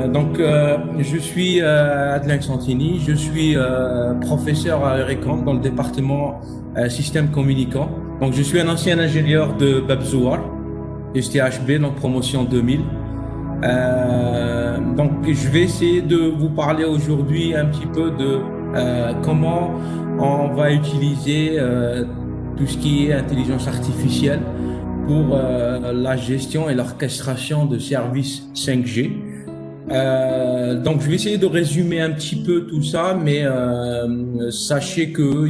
Je suis Adrien Santini, je suis professeur à Eureka dans le département système communicant. Donc, je suis un ancien ingénieur de Babzouar, STHB, donc promotion 2000. Je vais essayer de vous parler aujourd'hui un petit peu de comment on va utiliser tout ce qui est intelligence artificielle pour la gestion et l'orchestration de services 5G. Je vais essayer de résumer un petit peu tout ça, mais sachez que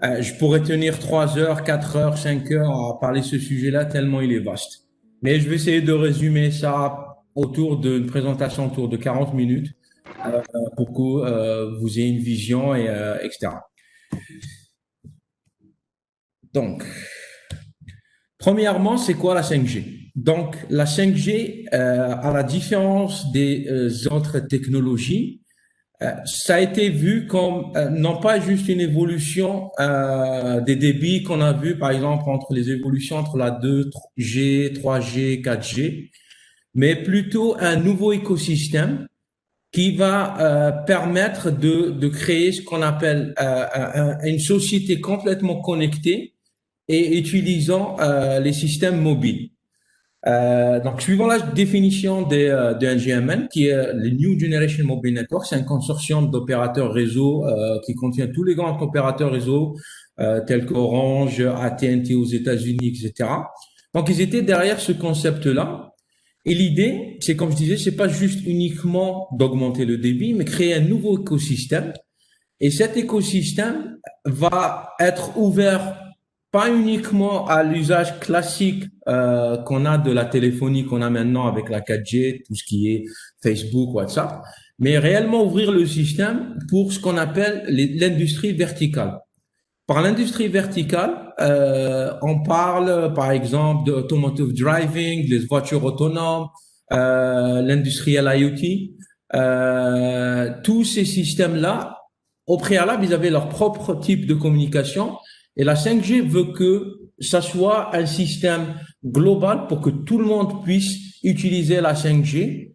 je pourrais tenir 3 heures, 4 heures, 5 heures à parler de ce sujet-là, tellement il est vaste. Mais je vais essayer de résumer ça autour d'une présentation autour de 40 minutes pour que vous ayez une vision etc. Donc, premièrement, c'est quoi la 5G? Donc, la 5G, à la différence des autres technologies, ça a été vu comme non pas juste une évolution des débits qu'on a vu, par exemple, entre les évolutions entre la 2G, 3G, 4G, mais plutôt un nouveau écosystème qui va permettre de créer ce qu'on appelle une société complètement connectée et utilisant les systèmes mobiles. Suivant la définition de NGMN, qui est le New Generation Mobile Network, c'est un consortium d'opérateurs réseau qui contient tous les grands opérateurs réseau tels qu'Orange, AT&T aux États-Unis, etc. Donc, ils étaient derrière ce concept-là. Et l'idée, c'est comme je disais, c'est pas juste uniquement d'augmenter le débit, mais créer un nouveau écosystème. Et cet écosystème va être ouvert pas uniquement à l'usage classique qu'on a de la téléphonie qu'on a maintenant avec la 4G, tout ce qui est Facebook, WhatsApp, mais réellement ouvrir le système pour ce qu'on appelle l'industrie verticale. Par l'industrie verticale, on parle par exemple d'automotive driving, des voitures autonomes, l'industriel IoT. Tous ces systèmes-là, au préalable, ils avaient leur propre type de communication et la 5G veut que ça soit un système global pour que tout le monde puisse utiliser la 5G,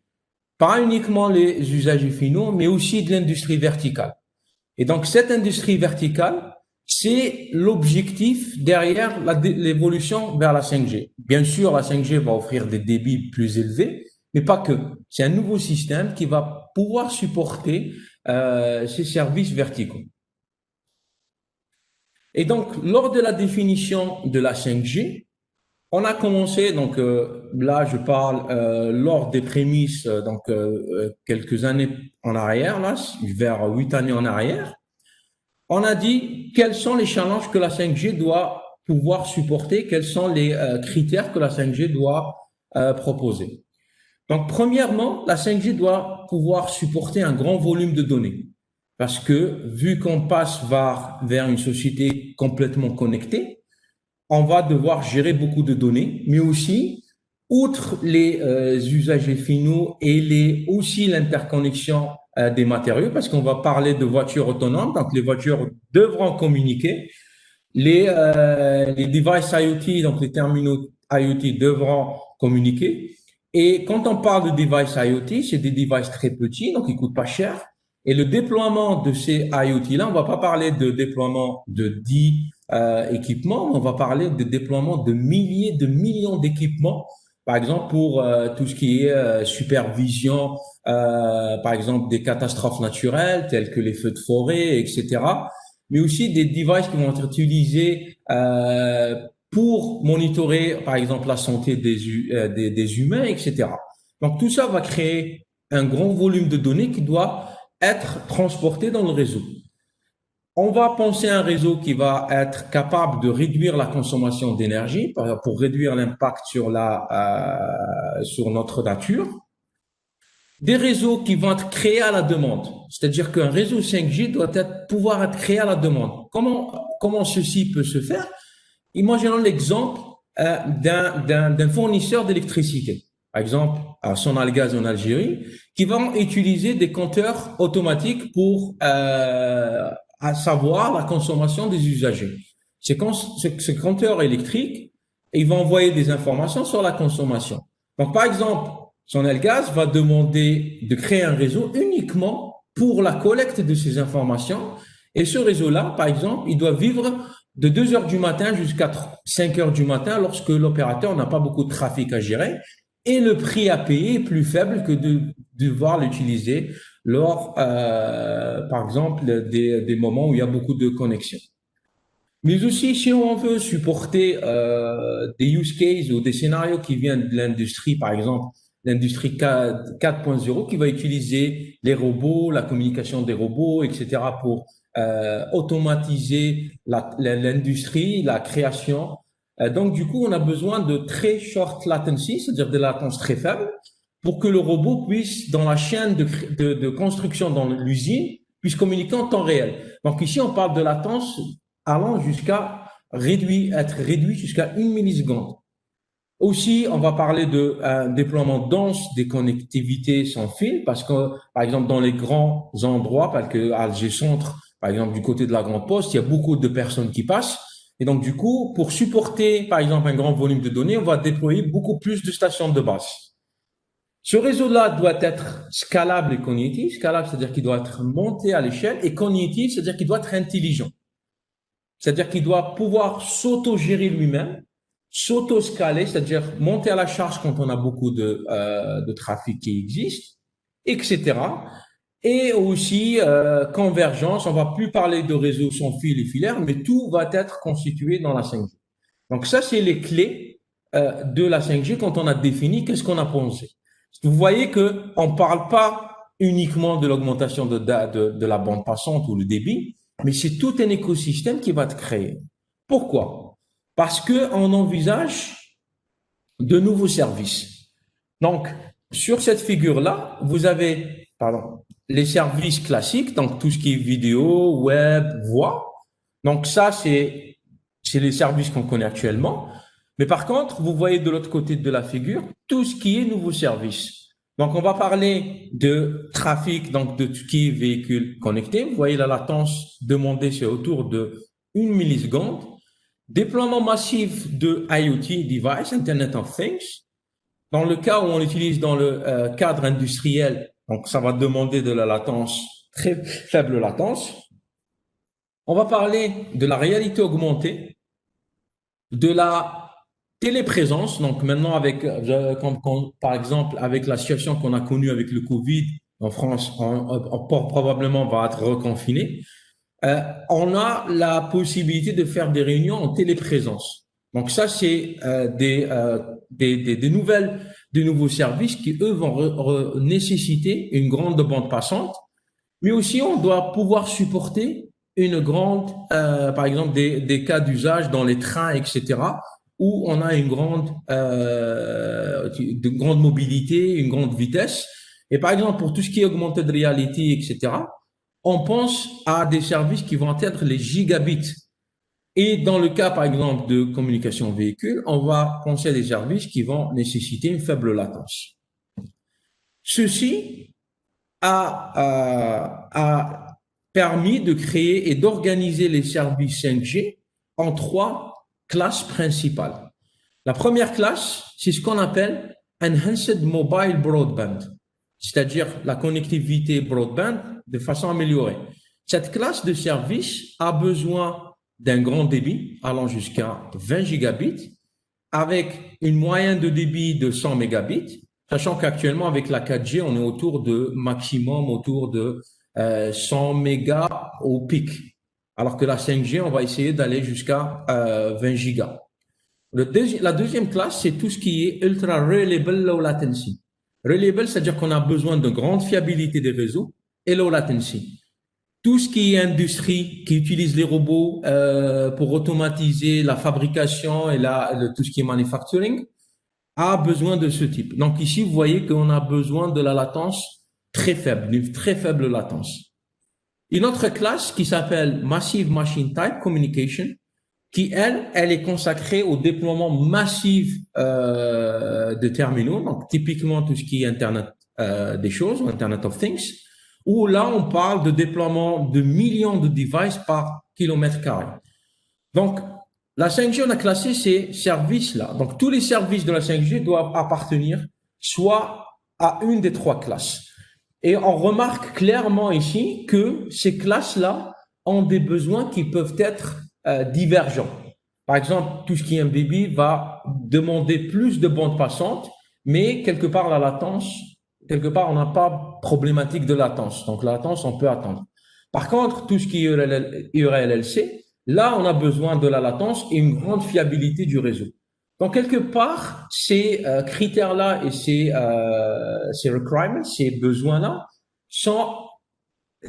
pas uniquement les usagers finaux, mais aussi de l'industrie verticale. Et donc, cette industrie verticale, c'est l'objectif derrière l'évolution vers la 5G. Bien sûr, la 5G va offrir des débits plus élevés, mais pas que. C'est un nouveau système qui va pouvoir supporter ces services verticaux. Et donc, lors de la définition de la 5G, on a commencé, là je parle lors des prémices, quelques années en arrière, là, vers 8 années en arrière, on a dit quels sont les challenges que la 5G doit pouvoir supporter, quels sont les critères que la 5G doit proposer. Donc, premièrement, la 5G doit pouvoir supporter un grand volume de données. Parce que, vu qu'on passe vers une société complètement connectée, on va devoir gérer beaucoup de données, mais aussi, outre les usagers finaux et aussi l'interconnexion des matériaux, parce qu'on va parler de voitures autonomes, donc les voitures devront communiquer. Les devices IoT, donc les terminaux IoT devront communiquer. Et quand on parle de devices IoT, c'est des devices très petits, donc ils coûtent pas cher. Et le déploiement de ces IoT-là, on va pas parler de déploiement de 10 équipements, on va parler de déploiement de milliers, de millions d'équipements, par exemple pour tout ce qui est supervision, par exemple des catastrophes naturelles telles que les feux de forêt, etc. Mais aussi des devices qui vont être utilisés pour monitorer, par exemple, la santé des humains, etc. Donc, tout ça va créer un grand volume de données qui doit être transporté dans le réseau. On va penser à un réseau qui va être capable de réduire la consommation d'énergie pour réduire l'impact sur notre nature. Des réseaux qui vont être créés à la demande. C'est-à-dire qu'un réseau 5G doit pouvoir être créé à la demande. Comment ceci peut se faire? Imaginons l'exemple d'un fournisseur d'électricité, par exemple à Sonalgaz en Algérie, qui vont utiliser des compteurs automatiques pour savoir la consommation des usagers. Ces compteurs électriques, ils vont envoyer des informations sur la consommation. Donc, par exemple, Sonelgaz va demander de créer un réseau uniquement pour la collecte de ces informations. Et ce réseau-là, par exemple, il doit vivre de 2 heures du matin jusqu'à 5 heures du matin lorsque l'opérateur n'a pas beaucoup de trafic à gérer. Et le prix à payer est plus faible que de devoir l'utiliser lors, par exemple, des moments où il y a beaucoup de connexions. Mais aussi, si on veut supporter des use cases ou des scénarios qui viennent de l'industrie, par exemple, l'industrie 4.0, qui va utiliser les robots, la communication des robots, etc., pour automatiser l'industrie, la création. Donc, du coup, on a besoin de très short latency, c'est-à-dire de latence très faible, pour que le robot puisse, dans la chaîne de construction dans l'usine, puisse communiquer en temps réel. Donc, ici, on parle de latence allant jusqu'à être réduit jusqu'à 1 milliseconde. Aussi, on va parler de déploiement dense des connectivités sans fil, parce que, par exemple, dans les grands endroits, parce que Alger Centre, par exemple, du côté de la Grande Poste, il y a beaucoup de personnes qui passent. Et donc, du coup, pour supporter, par exemple, un grand volume de données, on va déployer beaucoup plus de stations de base. Ce réseau-là doit être scalable et cognitif. Scalable, c'est-à-dire qu'il doit être monté à l'échelle, et cognitif, c'est-à-dire qu'il doit être intelligent. C'est-à-dire qu'il doit pouvoir s'auto-gérer lui-même, s'auto-scaler, c'est-à-dire monter à la charge quand on a beaucoup de trafic qui existe, etc. Et aussi convergence, on va plus parler de réseau sans fil et filaire, mais tout va être constitué dans la 5G. Donc ça, c'est les clés de la 5G quand on a défini qu'est-ce qu'on a pensé. Vous voyez que on parle pas uniquement de l'augmentation de la bande passante ou le débit, mais c'est tout un écosystème qui va être créé. Pourquoi? Parce que on envisage de nouveaux services. Donc, sur cette figure-là, vous avez, pardon, les services classiques, donc tout ce qui est vidéo, web, voix. Donc ça, c'est les services qu'on connaît actuellement. Mais par contre, vous voyez de l'autre côté de la figure tout ce qui est nouveaux services. Donc, on va parler de trafic, donc de tout ce qui est véhicules connectés. Vous voyez la latence demandée, c'est autour de 1 milliseconde. Déploiement massif de IoT device, Internet of Things. Dans le cas où on l'utilise dans le cadre industriel, donc ça va demander de la latence, très faible latence. On va parler de la réalité augmentée, de la téléprésence. Donc maintenant, avec, par exemple, avec la situation qu'on a connue avec le Covid en France, probablement on va être reconfiné. On a la possibilité de faire des réunions en téléprésence. Donc ça, c'est des nouveaux services qui, eux, vont nécessiter une grande bande passante, mais aussi on doit pouvoir supporter une grande, par exemple, des cas d'usage dans les trains, etc., où on a une grande mobilité, une grande vitesse. Et par exemple, pour tout ce qui est augmented reality, etc., on pense à des services qui vont être les gigabits. Et dans le cas, par exemple, de communication véhicule, on va penser à des services qui vont nécessiter une faible latence. Ceci a permis de créer et d'organiser les services 5G en 3 classes principales. La première classe, c'est ce qu'on appelle Enhanced Mobile Broadband, c'est-à-dire la connectivité broadband de façon améliorée. Cette classe de service a besoin d'un grand débit allant jusqu'à 20 gigabits avec une moyenne de débit de 100 mégabits, sachant qu'actuellement avec la 4G, on est autour de 100 mégas au pic, alors que la 5G, on va essayer d'aller jusqu'à 20 gigas. La deuxième classe, c'est tout ce qui est ultra reliable low latency. Reliable, c'est-à-dire qu'on a besoin de grande fiabilité des réseaux et low latency. Tout ce qui est industrie, qui utilise les robots pour automatiser la fabrication et tout ce qui est manufacturing, a besoin de ce type. Donc ici, vous voyez qu'on a besoin de la latence très faible, d'une très faible latence. Une autre classe qui s'appelle Massive Machine Type Communication, qui, elle est consacrée au déploiement massif de terminaux, donc typiquement tout ce qui est Internet des choses, Internet of Things, où là, on parle de déploiement de millions de devices par kilomètre carré. Donc, la 5G, on a classé ces services-là. Donc, tous les services de la 5G doivent appartenir soit à une des trois classes. Et on remarque clairement ici que ces classes-là ont des besoins qui peuvent être divergents. Par exemple, tout ce qui est MBB va demander plus de bandes passantes, mais quelque part la latence, quelque part on n'a pas problématique de latence. Donc la latence, on peut attendre. Par contre, tout ce qui est URLLC, là on a besoin de la latence et une grande fiabilité du réseau. Donc quelque part, ces critères-là et ces requirements, ces besoins-là sont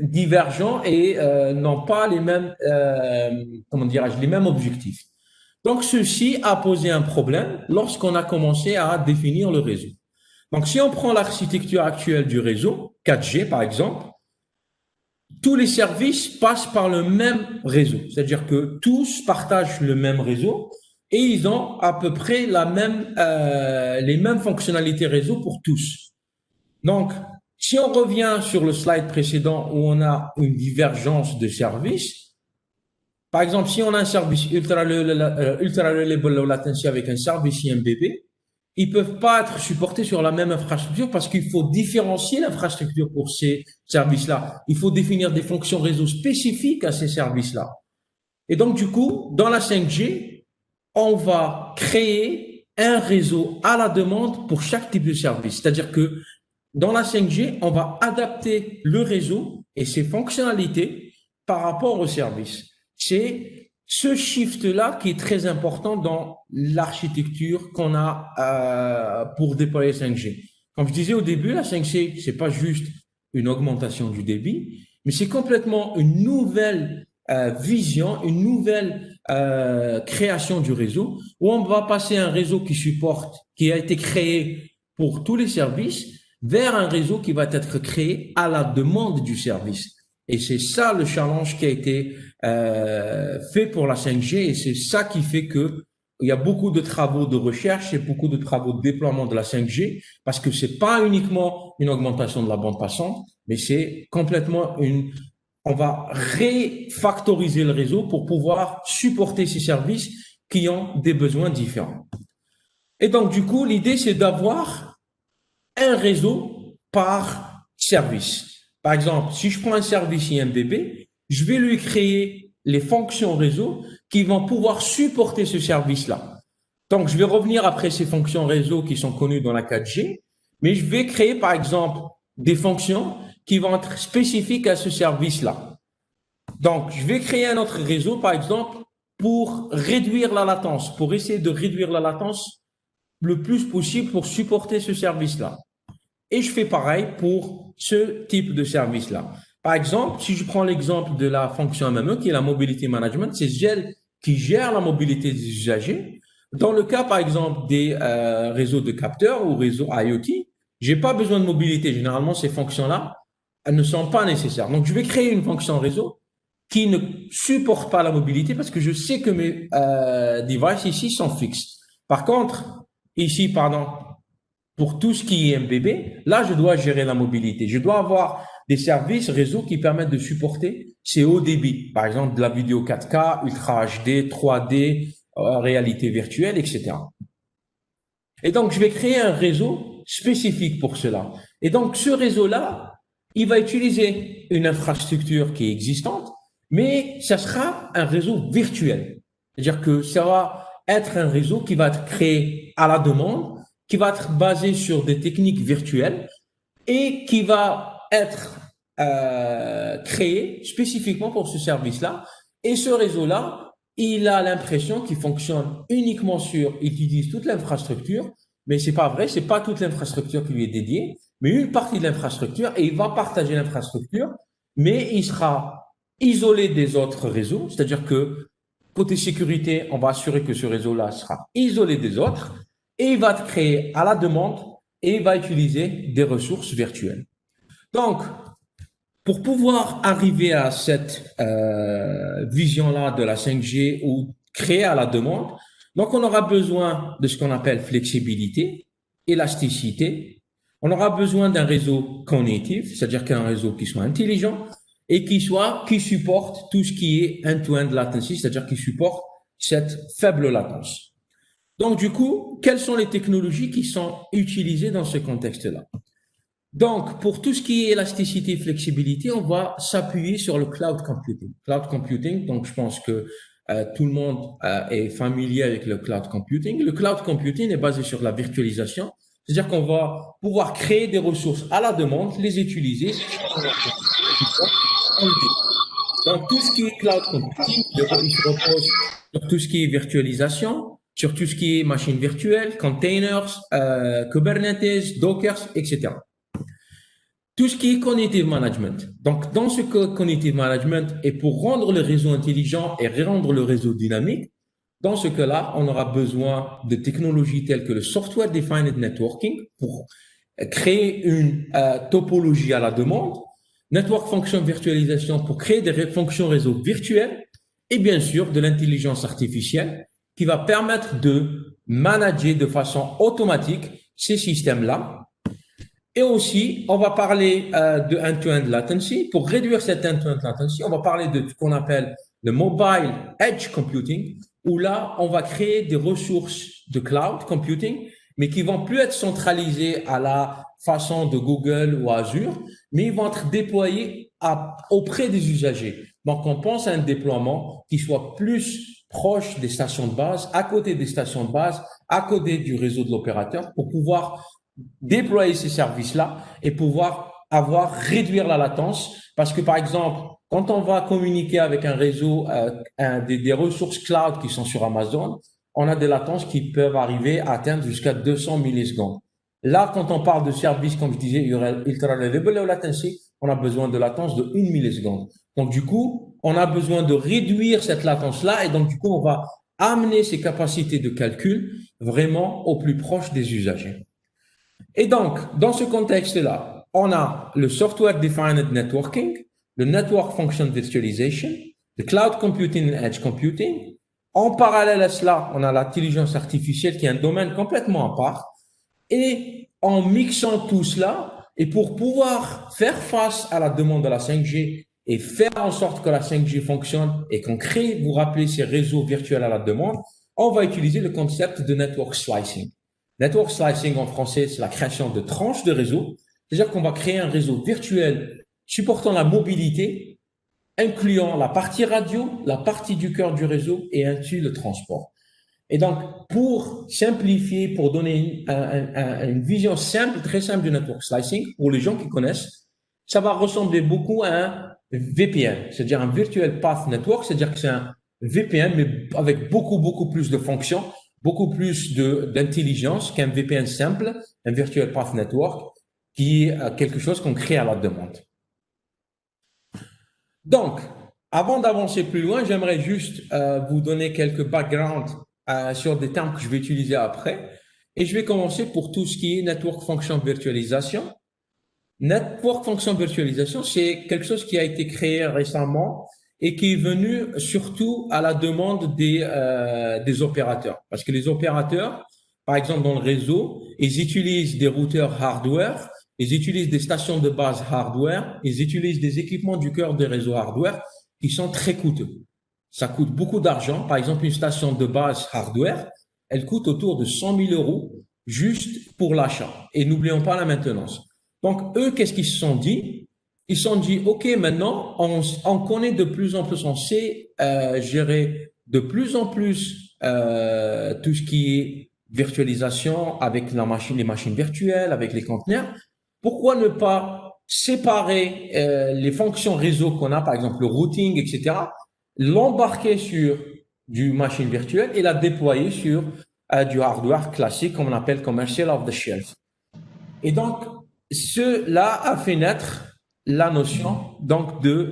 divergents et n'ont pas les mêmes, comment dirais-je, les mêmes objectifs. Donc, ceci a posé un problème lorsqu'on a commencé à définir le réseau. Donc, si on prend l'architecture actuelle du réseau, 4G par exemple, tous les services passent par le même réseau. C'est-à-dire que tous partagent le même réseau et ils ont à peu près les mêmes fonctionnalités réseau pour tous. Donc, si on revient sur le slide précédent où on a une divergence de services, par exemple, si on a un service ultra reliable low latency avec un service IMBB, ils peuvent pas être supportés sur la même infrastructure parce qu'il faut différencier l'infrastructure pour ces services-là. Il faut définir des fonctions réseau spécifiques à ces services-là. Et donc, du coup, dans la 5G, on va créer un réseau à la demande pour chaque type de service. C'est-à-dire que dans la 5G, on va adapter le réseau et ses fonctionnalités par rapport au service. C'est ce shift-là qui est très important dans l'architecture qu'on a pour déployer 5G. Comme je disais au début, la 5G, c'est pas juste une augmentation du débit, mais c'est complètement une nouvelle vision, une nouvelle création du réseau où on va passer un réseau qui a été créé pour tous les services vers un réseau qui va être créé à la demande du service. Et c'est ça le challenge qui a été fait pour la 5G et c'est ça qui fait que il y a beaucoup de travaux de recherche et beaucoup de travaux de déploiement de la 5G parce que c'est pas uniquement une augmentation de la bande passante, mais c'est complètement on va refactoriser le réseau pour pouvoir supporter ces services qui ont des besoins différents. Et donc, du coup, l'idée, c'est d'avoir un réseau par service. Par exemple, si je prends un service IMDB, je vais lui créer les fonctions réseau qui vont pouvoir supporter ce service-là. Donc, je vais revenir après ces fonctions réseau qui sont connues dans la 4G, mais je vais créer, par exemple, des fonctions qui vont être spécifiques à ce service-là. Donc, je vais créer un autre réseau, par exemple, pour réduire la latence, pour essayer de réduire la latence le plus possible pour supporter ce service-là. Et je fais pareil pour ce type de service-là. Par exemple, si je prends l'exemple de la fonction MME, qui est la Mobility Management, c'est elle qui gère la mobilité des usagers. Dans le cas, par exemple, des réseaux de capteurs ou réseaux IoT, j'ai pas besoin de mobilité. Généralement, ces fonctions-là, elles ne sont pas nécessaires. Donc, je vais créer une fonction réseau qui ne supporte pas la mobilité parce que je sais que mes devices ici sont fixes. Par contre, ici, pardon, pour tout ce qui est MBB, là, je dois gérer la mobilité. Je dois avoir des services réseau qui permettent de supporter ces hauts débits. Par exemple, de la vidéo 4K, Ultra HD, 3D, réalité virtuelle, etc. Et donc, je vais créer un réseau spécifique pour cela. Et donc, ce réseau-là, il va utiliser une infrastructure qui est existante, mais ça sera un réseau virtuel. C'est-à-dire que ça va être un réseau qui va être créé à la demande, qui va être basé sur des techniques virtuelles et qui va être créé spécifiquement pour ce service-là. Et ce réseau-là, il a l'impression qu'il fonctionne uniquement il utilise toute l'infrastructure, mais c'est pas vrai, c'est pas toute l'infrastructure qui lui est dédiée, mais une partie de l'infrastructure et il va partager l'infrastructure, mais il sera isolé des autres réseaux, c'est-à-dire que côté sécurité, on va assurer que ce réseau-là sera isolé des autres et il va être créé à la demande et il va utiliser des ressources virtuelles. Donc, pour pouvoir arriver à cette vision-là de la 5G ou créer à la demande, donc on aura besoin de ce qu'on appelle flexibilité, élasticité. On aura besoin d'un réseau cognitif, c'est-à-dire qu'un réseau qui soit intelligent et qui supporte tout ce qui est end-to-end latency, c'est-à-dire qui supporte cette faible latence. Donc, du coup, quelles sont les technologies qui sont utilisées dans ce contexte-là? Donc, pour tout ce qui est élasticité et flexibilité, on va s'appuyer sur le cloud computing. Cloud computing, donc je pense que tout le monde est familier avec le cloud computing. Le cloud computing est basé sur la virtualisation, c'est-à-dire qu'on va pouvoir créer des ressources à la demande, les utiliser, on le dit. Donc, tout ce qui est cloud computing, il se repose sur tout ce qui est virtualisation, sur tout ce qui est machine virtuelle, containers, Kubernetes, Docker, etc. Tout ce qui est cognitive management. Donc, dans ce cognitive management, et pour rendre le réseau intelligent et rendre le réseau dynamique, dans ce cas-là, on aura besoin de technologies telles que le software defined networking pour créer une topologie à la demande, network function virtualisation pour créer des fonctions réseau virtuelles, et bien sûr de l'intelligence artificielle qui va permettre de manager de façon automatique ces systèmes-là. Et aussi, on va parler de end-to-end latency. Pour réduire cette end-to-end latency, on va parler de ce qu'on appelle le mobile edge computing, où là, on va créer des ressources de cloud computing, mais qui vont plus être centralisées à la façon de Google ou Azure, mais ils vont être déployés auprès des usagers. Donc, on pense à un déploiement qui soit plus proche des stations de base, à côté des stations de base, à côté du réseau de l'opérateur, pour pouvoir déployer ces services-là et pouvoir réduire la latence. Parce que, par exemple, quand on va communiquer avec un réseau, des ressources cloud qui sont sur Amazon, on a des latences qui peuvent arriver à atteindre jusqu'à 200 millisecondes. Là, quand on parle de services, comme je disais, ultra reliable latency, on a besoin de latence de 1 milliseconde. Donc, du coup, on a besoin de réduire cette latence-là et donc, du coup, on va amener ces capacités de calcul vraiment au plus proche des usagers. Et donc, dans ce contexte-là, on a le Software Defined Networking, le Network Function Virtualization, le Cloud Computing et Edge Computing. En parallèle à cela, on a l'intelligence artificielle qui est un domaine complètement à part. Et en mixant tout cela, et pour pouvoir faire face à la demande de la 5G et faire en sorte que la 5G fonctionne et qu'on crée, vous rappelez, ces réseaux virtuels à la demande, on va utiliser le concept de network slicing. Network slicing en français, c'est la création de tranches de réseau. C'est-à-dire qu'on va créer un réseau virtuel supportant la mobilité, incluant la partie radio, la partie du cœur du réseau et ainsi le transport. Et donc, pour simplifier, pour donner une vision simple, très simple du network slicing, pour les gens qui connaissent, ça va ressembler beaucoup à un VPN, c'est-à-dire un Virtual Path Network, c'est-à-dire que c'est un VPN, mais avec beaucoup plus de fonctions, beaucoup plus d'intelligence qu'un VPN simple, un Virtual Path Network, qui est quelque chose qu'on crée à la demande. Donc, avant d'avancer plus loin, j'aimerais juste vous donner quelques backgrounds sur des termes que je vais utiliser après. Et je vais commencer pour tout ce qui est Network Function Virtualisation. Network Function Virtualisation, c'est quelque chose qui a été créé récemment et qui est venu surtout à la demande des opérateurs. Parce que les opérateurs, par exemple dans le réseau, ils utilisent des routeurs hardware, ils utilisent des stations de base hardware, ils utilisent des équipements du cœur des réseaux hardware qui sont très coûteux. Ça coûte beaucoup d'argent. Par exemple, une station de base hardware, elle coûte autour de 100 000 euros juste pour l'achat. Et n'oublions pas la maintenance. Donc, eux, qu'est-ce qu'ils se sont dit? Ils se sont dit, OK, maintenant, on connaît de plus en plus, on sait gérer de plus en plus tout ce qui est virtualisation avec les machines virtuelles, avec les conteneurs. Pourquoi ne pas séparer les fonctions réseau qu'on a, par exemple le routing, etc., l'embarquer sur du machine virtuelle et la déployer sur du hardware classique, comme on appelle commercial off the shelf. Et donc, cela a fait naître la notion donc de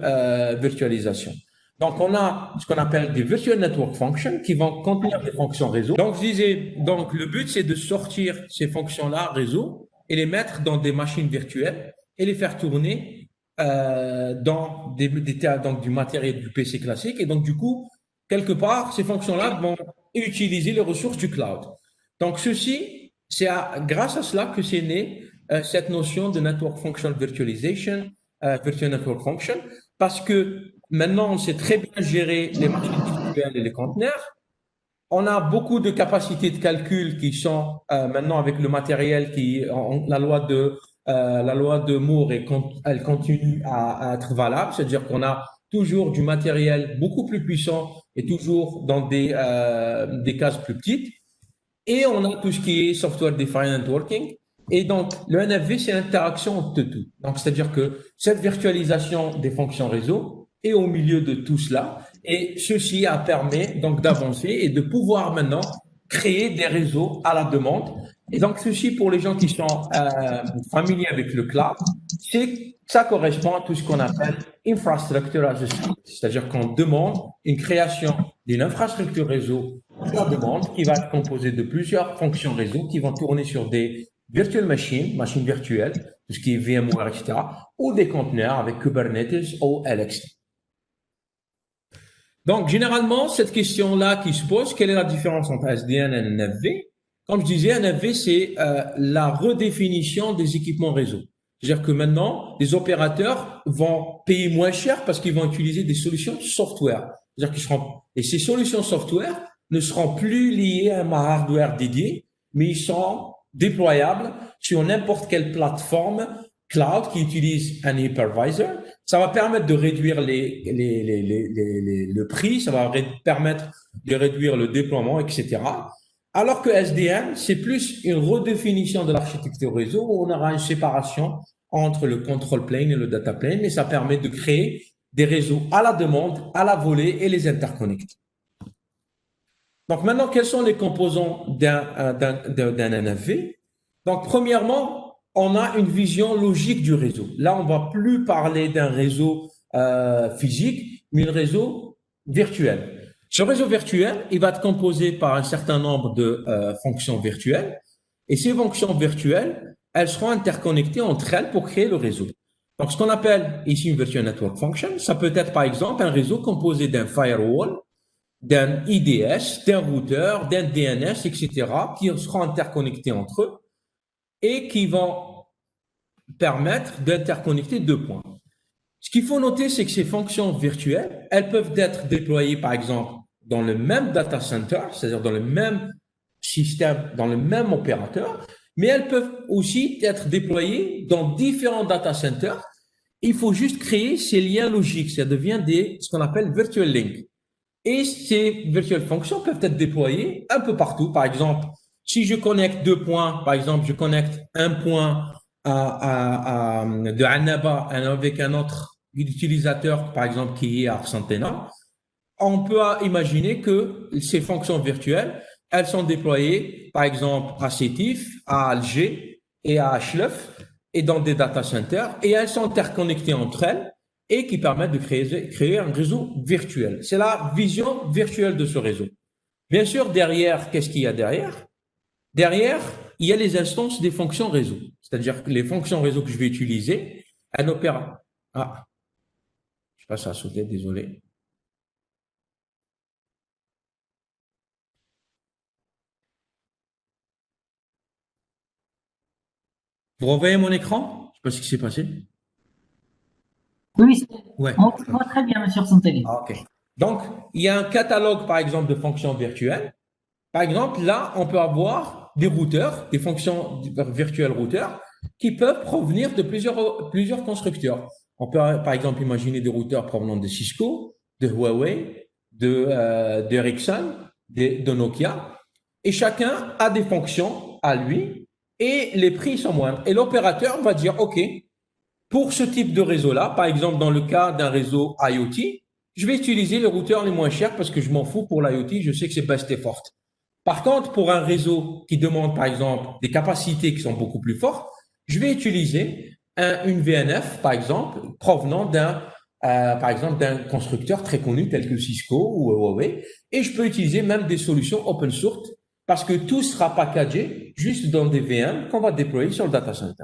virtualisation. Donc, on a ce qu'on appelle des virtual network functions qui vont contenir des fonctions réseau. Donc, je disais, donc le but c'est de sortir ces fonctions-là réseau et les mettre dans des machines virtuelles et les faire tourner dans donc du matériel du PC classique. Et donc, du coup, quelque part, ces fonctions-là vont utiliser les ressources du cloud. Donc, ceci, c'est grâce à cela que c'est né cette notion de Network Function Virtualization, Virtual Network Function, parce que maintenant, on sait très bien gérer les machines virtuelles et les conteneurs. On a beaucoup de capacités de calcul qui sont maintenant avec le matériel la loi de la loi de Moore, elle continue à être valable, c'est-à-dire qu'on a toujours du matériel beaucoup plus puissant et toujours dans des cases plus petites. Et on a tout ce qui est Software Defined Networking. Et donc, le NFV, c'est l'interaction entre tout. Donc, c'est-à-dire que cette virtualisation des fonctions réseau est au milieu de tout cela. Et ceci a permis donc d'avancer et de pouvoir maintenant créer des réseaux à la demande. Et donc, ceci, pour les gens qui sont familiers avec le cloud, ça correspond à tout ce qu'on appelle infrastructure as a service. C'est-à-dire qu'on demande une création d'une infrastructure réseau à la demande qui va être composée de plusieurs fonctions réseau qui vont tourner sur des virtual machines, machines virtuelles, tout ce qui est VMware, etc., ou des conteneurs avec Kubernetes ou LXD. Donc, généralement, cette question-là qui se pose, quelle est la différence entre SDN et NFV? Comme je disais, NFV, c'est la redéfinition des équipements réseau. C'est-à-dire que maintenant, les opérateurs vont payer moins cher parce qu'ils vont utiliser des solutions software. C'est-à-dire qu'ils seront, et ces solutions software ne seront plus liées à un hardware dédié, mais ils sont déployables sur n'importe quelle plateforme cloud qui utilise un hypervisor. Ça va permettre de réduire le prix, ça va permettre de réduire le déploiement, etc. Alors que SDN, c'est plus une redéfinition de l'architecture réseau où on aura une séparation entre le control plane et le data plane, mais ça permet de créer des réseaux à la demande, à la volée et les interconnecter. Donc maintenant, quels sont les composants d'un NFV? Donc premièrement, on a une vision logique du réseau. Là, on va plus parler d'un réseau physique, mais un réseau virtuel. Ce réseau virtuel, il va être composé par un certain nombre de fonctions virtuelles. Et ces fonctions virtuelles, elles seront interconnectées entre elles pour créer le réseau. Donc, ce qu'on appelle ici une Virtual Network Function, ça peut être par exemple un réseau composé d'un firewall, d'un IDS, d'un routeur, d'un DNS, etc., qui seront interconnectés entre eux et qui vont permettre d'interconnecter deux points. Ce qu'il faut noter, c'est que ces fonctions virtuelles, elles peuvent être déployées, par exemple, dans le même data center, c'est-à-dire dans le même système, dans le même opérateur, mais elles peuvent aussi être déployées dans différents data centers. Il faut juste créer ces liens logiques. Ça devient ce qu'on appelle virtual link. Et ces virtual functions peuvent être déployées un peu partout. Par exemple, si je connecte deux points, par exemple, je connecte un point de Annaba avec un autre utilisateur, par exemple, qui est à Argenteuil, on peut imaginer que ces fonctions virtuelles, elles sont déployées, par exemple, à Sétif, à Alger et à Achlef, et dans des data centers, et elles sont interconnectées entre elles et qui permettent de créer un réseau virtuel. C'est la vision virtuelle de ce réseau. Bien sûr, derrière, qu'est-ce qu'il y a derrière? Derrière, il y a les instances des fonctions réseau. C'est-à-dire que les fonctions réseau que je vais utiliser, elles opèrent. Ah, je sais pas, ça a sauté, désolé. Vous revoyez mon écran? Je sais pas ce qui s'est passé. Oui, Ouais. on voit très bien, monsieur Santelli. Ah, ok. Donc, il y a un catalogue, par exemple, de fonctions virtuelles. Par exemple, là, on peut avoir des routeurs, des fonctions virtuelles routeurs, qui peuvent provenir de plusieurs constructeurs. On peut, par exemple, imaginer des routeurs provenant de Cisco, de Huawei, d'Ericsson, de Nokia. Et chacun a des fonctions à lui et les prix sont moindres. Et l'opérateur va dire, OK, pour ce type de réseau-là, par exemple, dans le cas d'un réseau IoT, je vais utiliser les routeurs les moins chers parce que je m'en fous pour l'IoT, je sais que c'est best et forte. Par contre, pour un réseau qui demande, par exemple, des capacités qui sont beaucoup plus fortes, je vais utiliser une VNF, par exemple, provenant par exemple, d'un constructeur très connu tel que Cisco ou Huawei, et je peux utiliser même des solutions open source parce que tout sera packagé juste dans des VM qu'on va déployer sur le data center.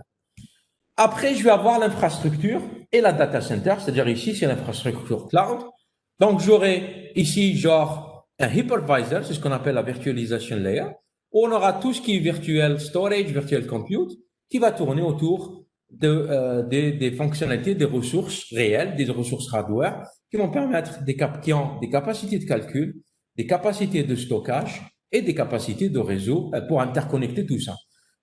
Après, je vais avoir l'infrastructure et la data center, c'est-à-dire ici, c'est l'infrastructure cloud. Donc, j'aurai ici, genre, un hypervisor, c'est ce qu'on appelle la virtualization layer, où on aura tout ce qui est virtual storage, virtual compute, qui va tourner autour des fonctionnalités, des ressources réelles, des ressources hardware, qui vont permettre qui ont des capacités de calcul, des capacités de stockage et des capacités de réseau pour interconnecter tout ça.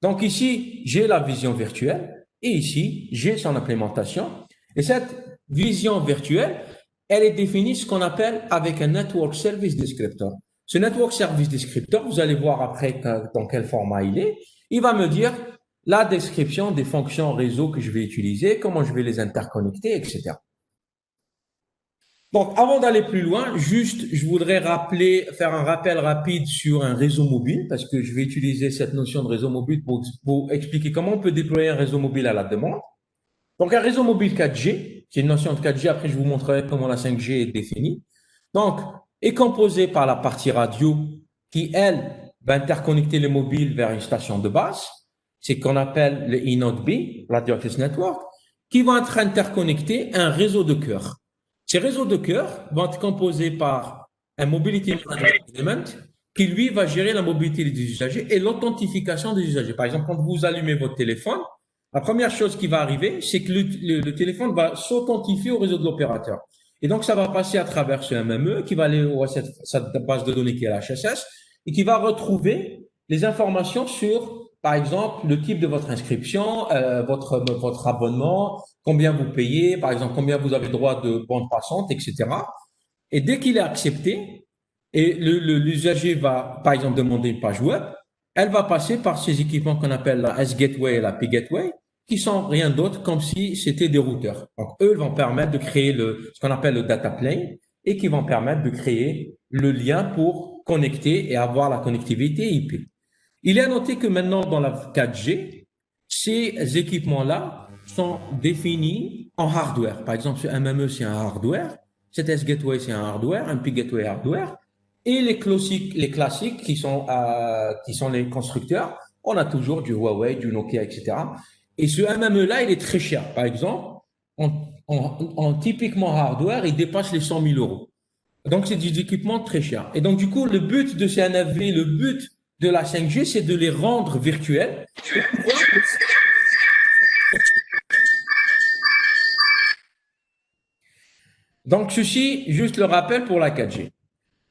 Donc ici, j'ai la vision virtuelle. Et ici, j'ai son implémentation. Et cette vision virtuelle, elle est définie ce qu'on appelle avec un Network Service Descriptor. Ce Network Service Descriptor, vous allez voir après dans quel format il est. Il va me dire la description des fonctions réseau que je vais utiliser, comment je vais les interconnecter, etc. Donc, avant d'aller plus loin, juste, je voudrais faire un rappel rapide sur un réseau mobile, parce que je vais utiliser cette notion de réseau mobile pour expliquer comment on peut déployer un réseau mobile à la demande. Donc, un réseau mobile 4G, c'est une notion de 4G, après je vous montrerai comment la 5G est définie. Donc, est composé par la partie radio qui, elle, va interconnecter les mobiles vers une station de base. C'est qu'on appelle le iNode B, Radio Access Network, qui va être interconnecté à un réseau de cœur. Ces réseaux de cœur vont être composés par un Mobility Management Element qui, lui, va gérer la mobilité des usagers et l'authentification des usagers. Par exemple, quand vous allumez votre téléphone, la première chose qui va arriver, c'est que le téléphone va s'authentifier au réseau de l'opérateur. Et donc, ça va passer à travers ce MME qui va aller à cette base de données qui est la HSS et qui va retrouver les informations sur, par exemple, le type de votre inscription, votre abonnement, combien vous payez, par exemple, combien vous avez droit de bande passante, etc. Et dès qu'il est accepté, et l'usager va, par exemple, demander une page web, elle va passer par ces équipements qu'on appelle la S-Gateway et la P-Gateway, qui sont rien d'autre comme si c'était des routeurs. Donc, eux vont permettre de créer ce qu'on appelle le data plane et qui vont permettre de créer le lien pour connecter et avoir la connectivité IP. Il est à noter que maintenant, dans la 4G, ces équipements-là sont définis en hardware. Par exemple, ce MME, c'est un hardware. Cet S-Gateway, c'est un hardware, un P-Gateway hardware. Et les classiques qui sont les constructeurs, on a toujours du Huawei, du Nokia, etc. Et ce MME-là, il est très cher. Par exemple, en typiquement hardware, il dépasse les 100 000 euros. Donc, c'est des équipements très chers. Et donc, du coup, le but de ces NFV, le but de la 5G, c'est de les rendre virtuels. Donc, ceci, juste le rappel pour la 4G.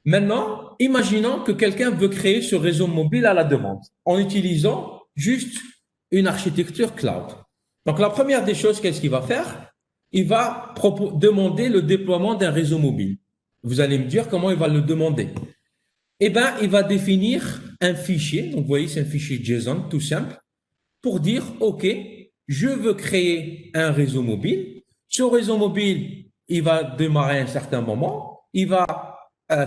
Maintenant, imaginons que quelqu'un veut créer ce réseau mobile à la demande en utilisant juste une architecture cloud. Donc, la première des choses, qu'est-ce qu'il va faire? Il va demander le déploiement d'un réseau mobile. Vous allez me dire comment il va le demander. Eh bien, il va définir un fichier. Donc, vous voyez, c'est un fichier JSON tout simple pour dire, OK, je veux créer un réseau mobile. Ce réseau mobile, il va démarrer à un certain moment. Il va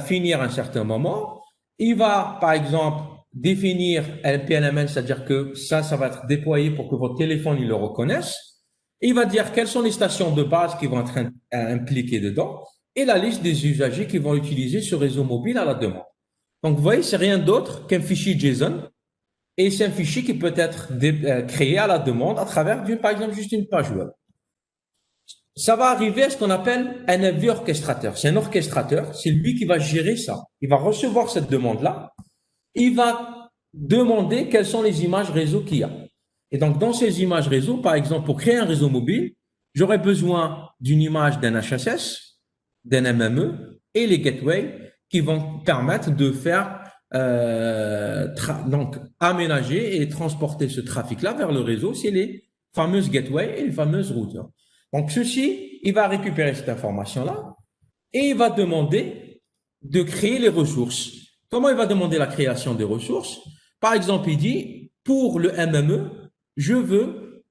finir à un certain moment. Il va, par exemple, définir un PLML, c'est-à-dire que ça va être déployé pour que votre téléphone, il le reconnaisse. Il va dire quelles sont les stations de base qui vont être impliquées dedans et la liste des usagers qui vont utiliser ce réseau mobile à la demande. Donc, vous voyez, c'est rien d'autre qu'un fichier JSON et c'est un fichier qui peut être créé à la demande à travers, par exemple, juste une page web. Ça va arriver à ce qu'on appelle un AV orchestrateur. C'est un orchestrateur, c'est lui qui va gérer ça. Il va recevoir cette demande-là. Il va demander quelles sont les images réseau qu'il y a. Et donc, dans ces images réseau, par exemple, pour créer un réseau mobile, j'aurais besoin d'une image d'un HSS, d'un MME et les gateways qui vont permettre de faire donc aménager et transporter ce trafic-là vers le réseau. C'est les fameuses gateways et les fameuses routeurs. Donc, ceci, il va récupérer cette information-là et il va demander de créer les ressources. Comment il va demander la création des ressources? Par exemple, il dit, pour le MME, je veux…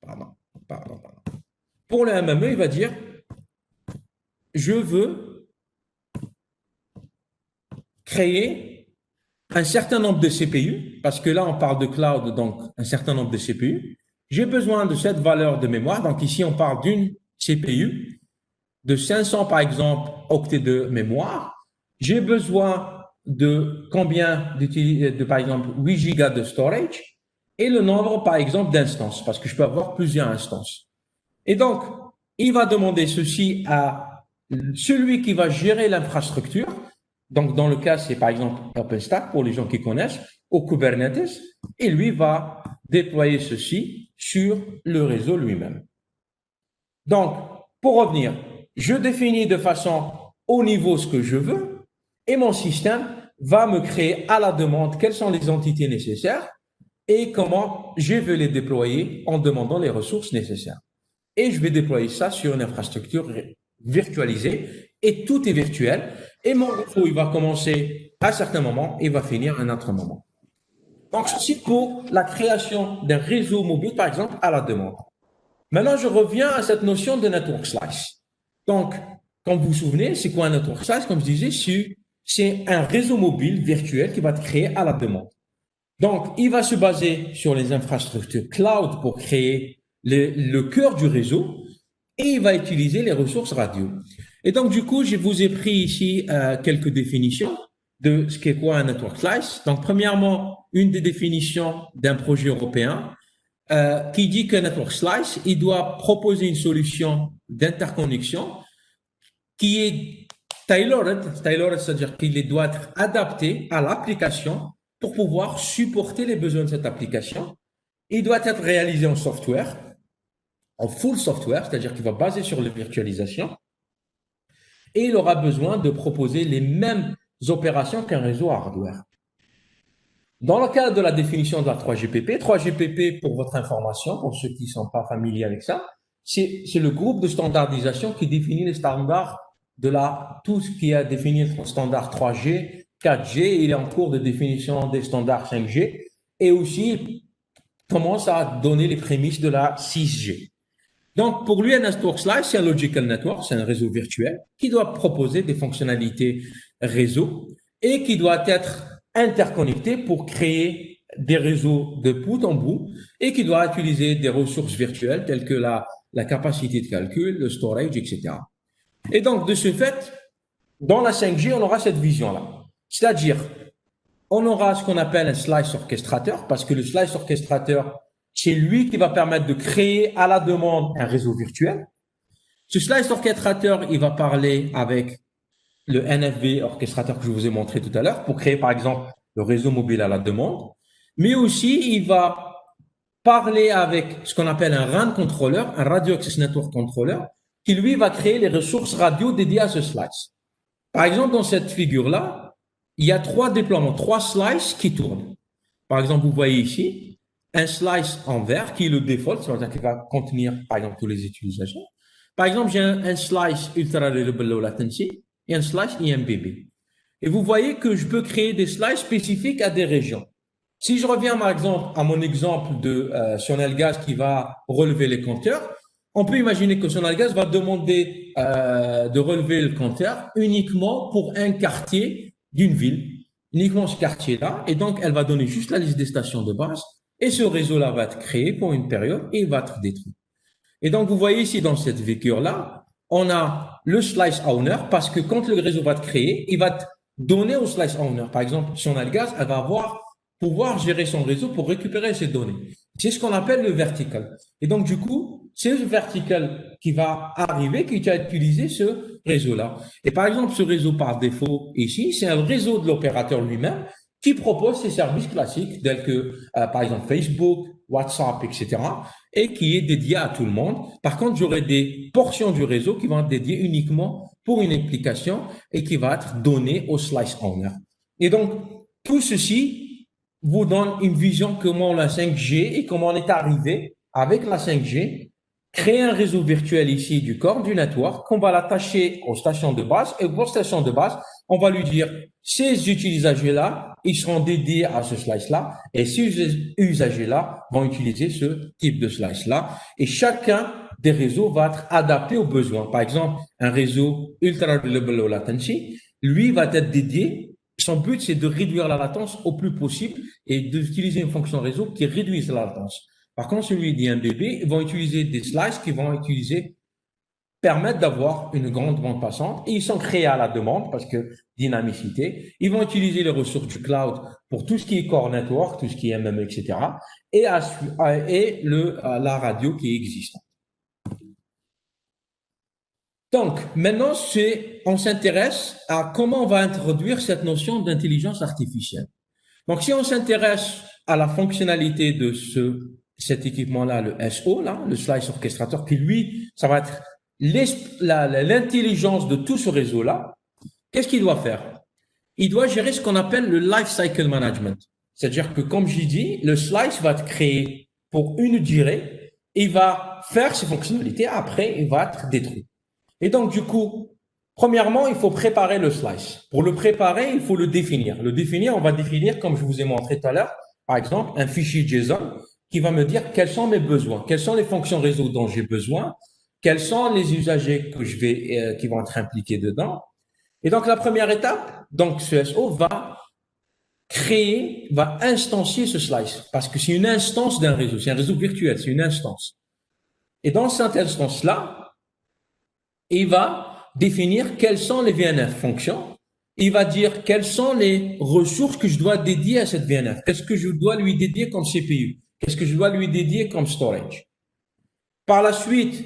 Pardon. Pour le MME, il va dire, je veux créer un certain nombre de CPU, parce que là, on parle de cloud, donc un certain nombre de CPU. J'ai besoin de cette valeur de mémoire. Donc ici, on parle d'une CPU de 500, par exemple, octets de mémoire. J'ai besoin de combien de, par exemple, 8 gigas de storage et le nombre, par exemple, d'instances, parce que je peux avoir plusieurs instances. Et donc, il va demander ceci à celui qui va gérer l'infrastructure. Donc, dans le cas, c'est par exemple OpenStack pour les gens qui connaissent, ou Kubernetes, et lui va déployer ceci sur le réseau lui-même. Donc, pour revenir, je définis de façon au niveau ce que je veux et mon système va me créer à la demande quelles sont les entités nécessaires et comment je vais les déployer en demandant les ressources nécessaires. Et je vais déployer ça sur une infrastructure virtualisée et tout est virtuel. Et mon réseau, il va commencer à un certain moment et va finir à un autre moment. Donc, ceci pour la création d'un réseau mobile, par exemple, à la demande. Maintenant, je reviens à cette notion de network slice. Donc, comme vous vous souvenez, c'est quoi un network slice? Comme je disais, c'est un réseau mobile virtuel qui va être créé à la demande. Donc, il va se baser sur les infrastructures cloud pour créer le cœur du réseau et il va utiliser les ressources radio. Et donc, du coup, je vous ai pris ici quelques définitions de ce qu'est quoi un network slice. Donc, premièrement, une des définitions d'un projet européen qui dit qu'un network slice, il doit proposer une solution d'interconnexion qui est tailored, c'est-à-dire qu'il doit être adapté à l'application pour pouvoir supporter les besoins de cette application. Il doit être réalisé en software, en full software, c'est-à-dire qu'il va baser sur la virtualisation. Et il aura besoin de proposer les mêmes opérations qu'un réseau hardware. Dans le cadre de la définition de la 3GPP, 3GPP, pour votre information, pour ceux qui ne sont pas familiers avec ça, c'est le groupe de standardisation qui définit les standards de tout ce qui a défini le standard 3G, 4G, il est en cours de définition des standards 5G, et aussi commence à donner les prémices de la 6G. Donc, pour lui, un network slice, c'est un logical network, c'est un réseau virtuel qui doit proposer des fonctionnalités réseau et qui doit être interconnecté pour créer des réseaux de bout en bout et qui doit utiliser des ressources virtuelles telles que la capacité de calcul, le storage, etc. Et donc, de ce fait, dans la 5G, on aura cette vision-là. C'est-à-dire, on aura ce qu'on appelle un slice orchestrateur parce que le slice orchestrateur, c'est lui qui va permettre de créer à la demande un réseau virtuel. Ce slice orchestrateur, il va parler avec le NFV orchestrateur que je vous ai montré tout à l'heure pour créer, par exemple, le réseau mobile à la demande. Mais aussi, il va parler avec ce qu'on appelle un RAN controller, un Radio Access Network Controller, qui lui va créer les ressources radio dédiées à ce slice. Par exemple, dans cette figure-là, il y a 3 déploiements, 3 slices qui tournent. Par exemple, vous voyez ici un slice en vert qui est le default, c'est-à-dire qui va contenir, par exemple, tous les utilisateurs. Par exemple, j'ai un slice Ultra Reliable Low Latency et un slice IMBB. Et vous voyez que je peux créer des slices spécifiques à des régions. Si je reviens, par exemple, à mon exemple de Sonalgas qui va relever les compteurs, on peut imaginer que Sonalgas va demander de relever le compteur uniquement pour un quartier d'une ville, uniquement ce quartier-là, et donc elle va donner juste la liste des stations de base, et ce réseau-là va être créé pour une période et il va être détruit. Et donc, vous voyez ici dans cette figure-là, on a le slice owner parce que quand le réseau va être créé, il va donner au slice owner. Par exemple, Sonalgas, elle va pouvoir gérer son réseau pour récupérer ces données. C'est ce qu'on appelle le vertical. Et donc, du coup, c'est le vertical qui va arriver, qui va utiliser ce réseau-là. Et par exemple, ce réseau par défaut ici, c'est un réseau de l'opérateur lui-même qui propose ses services classiques tels que, par exemple, Facebook, WhatsApp, etc., et qui est dédié à tout le monde. Par contre, j'aurai des portions du réseau qui vont être dédiées uniquement pour une application et qui va être donnée au slice owner. Et donc, tout ceci vous donne une vision comment la 5G et comment on est arrivé avec la 5G, créer un réseau virtuel ici du corps du network qu'on va l'attacher aux stations de base et aux stations de base, on va lui dire ces usagers-là, ils seront dédiés à ce slice-là et ces usagers-là vont utiliser ce type de slice-là et chacun des réseaux va être adapté aux besoins. Par exemple, un réseau Ultra Reliable Low Latency, lui va être dédié. Son but, c'est de réduire la latence au plus possible et d'utiliser une fonction réseau qui réduise la latence. Par contre, celui d'IMDB, ils vont utiliser des slices qui vont permettre d'avoir une grande bande passante et ils sont créés à la demande parce que dynamicité. Ils vont utiliser les ressources du cloud pour tout ce qui est core network, tout ce qui est MM, etc. et la radio qui est existante. Donc, maintenant, on s'intéresse à comment on va introduire cette notion d'intelligence artificielle. Donc, si on s'intéresse à la fonctionnalité de cet équipement-là, le SO, là, le Slice Orchestrator, qui lui, ça va être l'intelligence de tout ce réseau-là. Qu'est-ce qu'il doit faire? Il doit gérer ce qu'on appelle le life cycle management. C'est-à-dire que, comme j'ai dit, le slice va être créé pour une durée, il va faire ses fonctionnalités, après, il va être détruit. Et donc, du coup, premièrement, il faut préparer le slice. Pour le préparer, il faut le définir. Le définir, on va définir, comme je vous ai montré tout à l'heure, par exemple, un fichier JSON qui va me dire quels sont mes besoins, quelles sont les fonctions réseau dont j'ai besoin, quels sont les usagers que qui vont être impliqués dedans. Et donc, la première étape, donc, ce SO va instancier ce slice parce que c'est une instance d'un réseau, c'est un réseau virtuel, c'est une instance. Et dans cette instance-là, il va définir quelles sont les VNF fonctions. Il va dire quelles sont les ressources que je dois dédier à cette VNF. Qu'est-ce que je dois lui dédier comme CPU? Qu'est-ce que je dois lui dédier comme storage? Par la suite,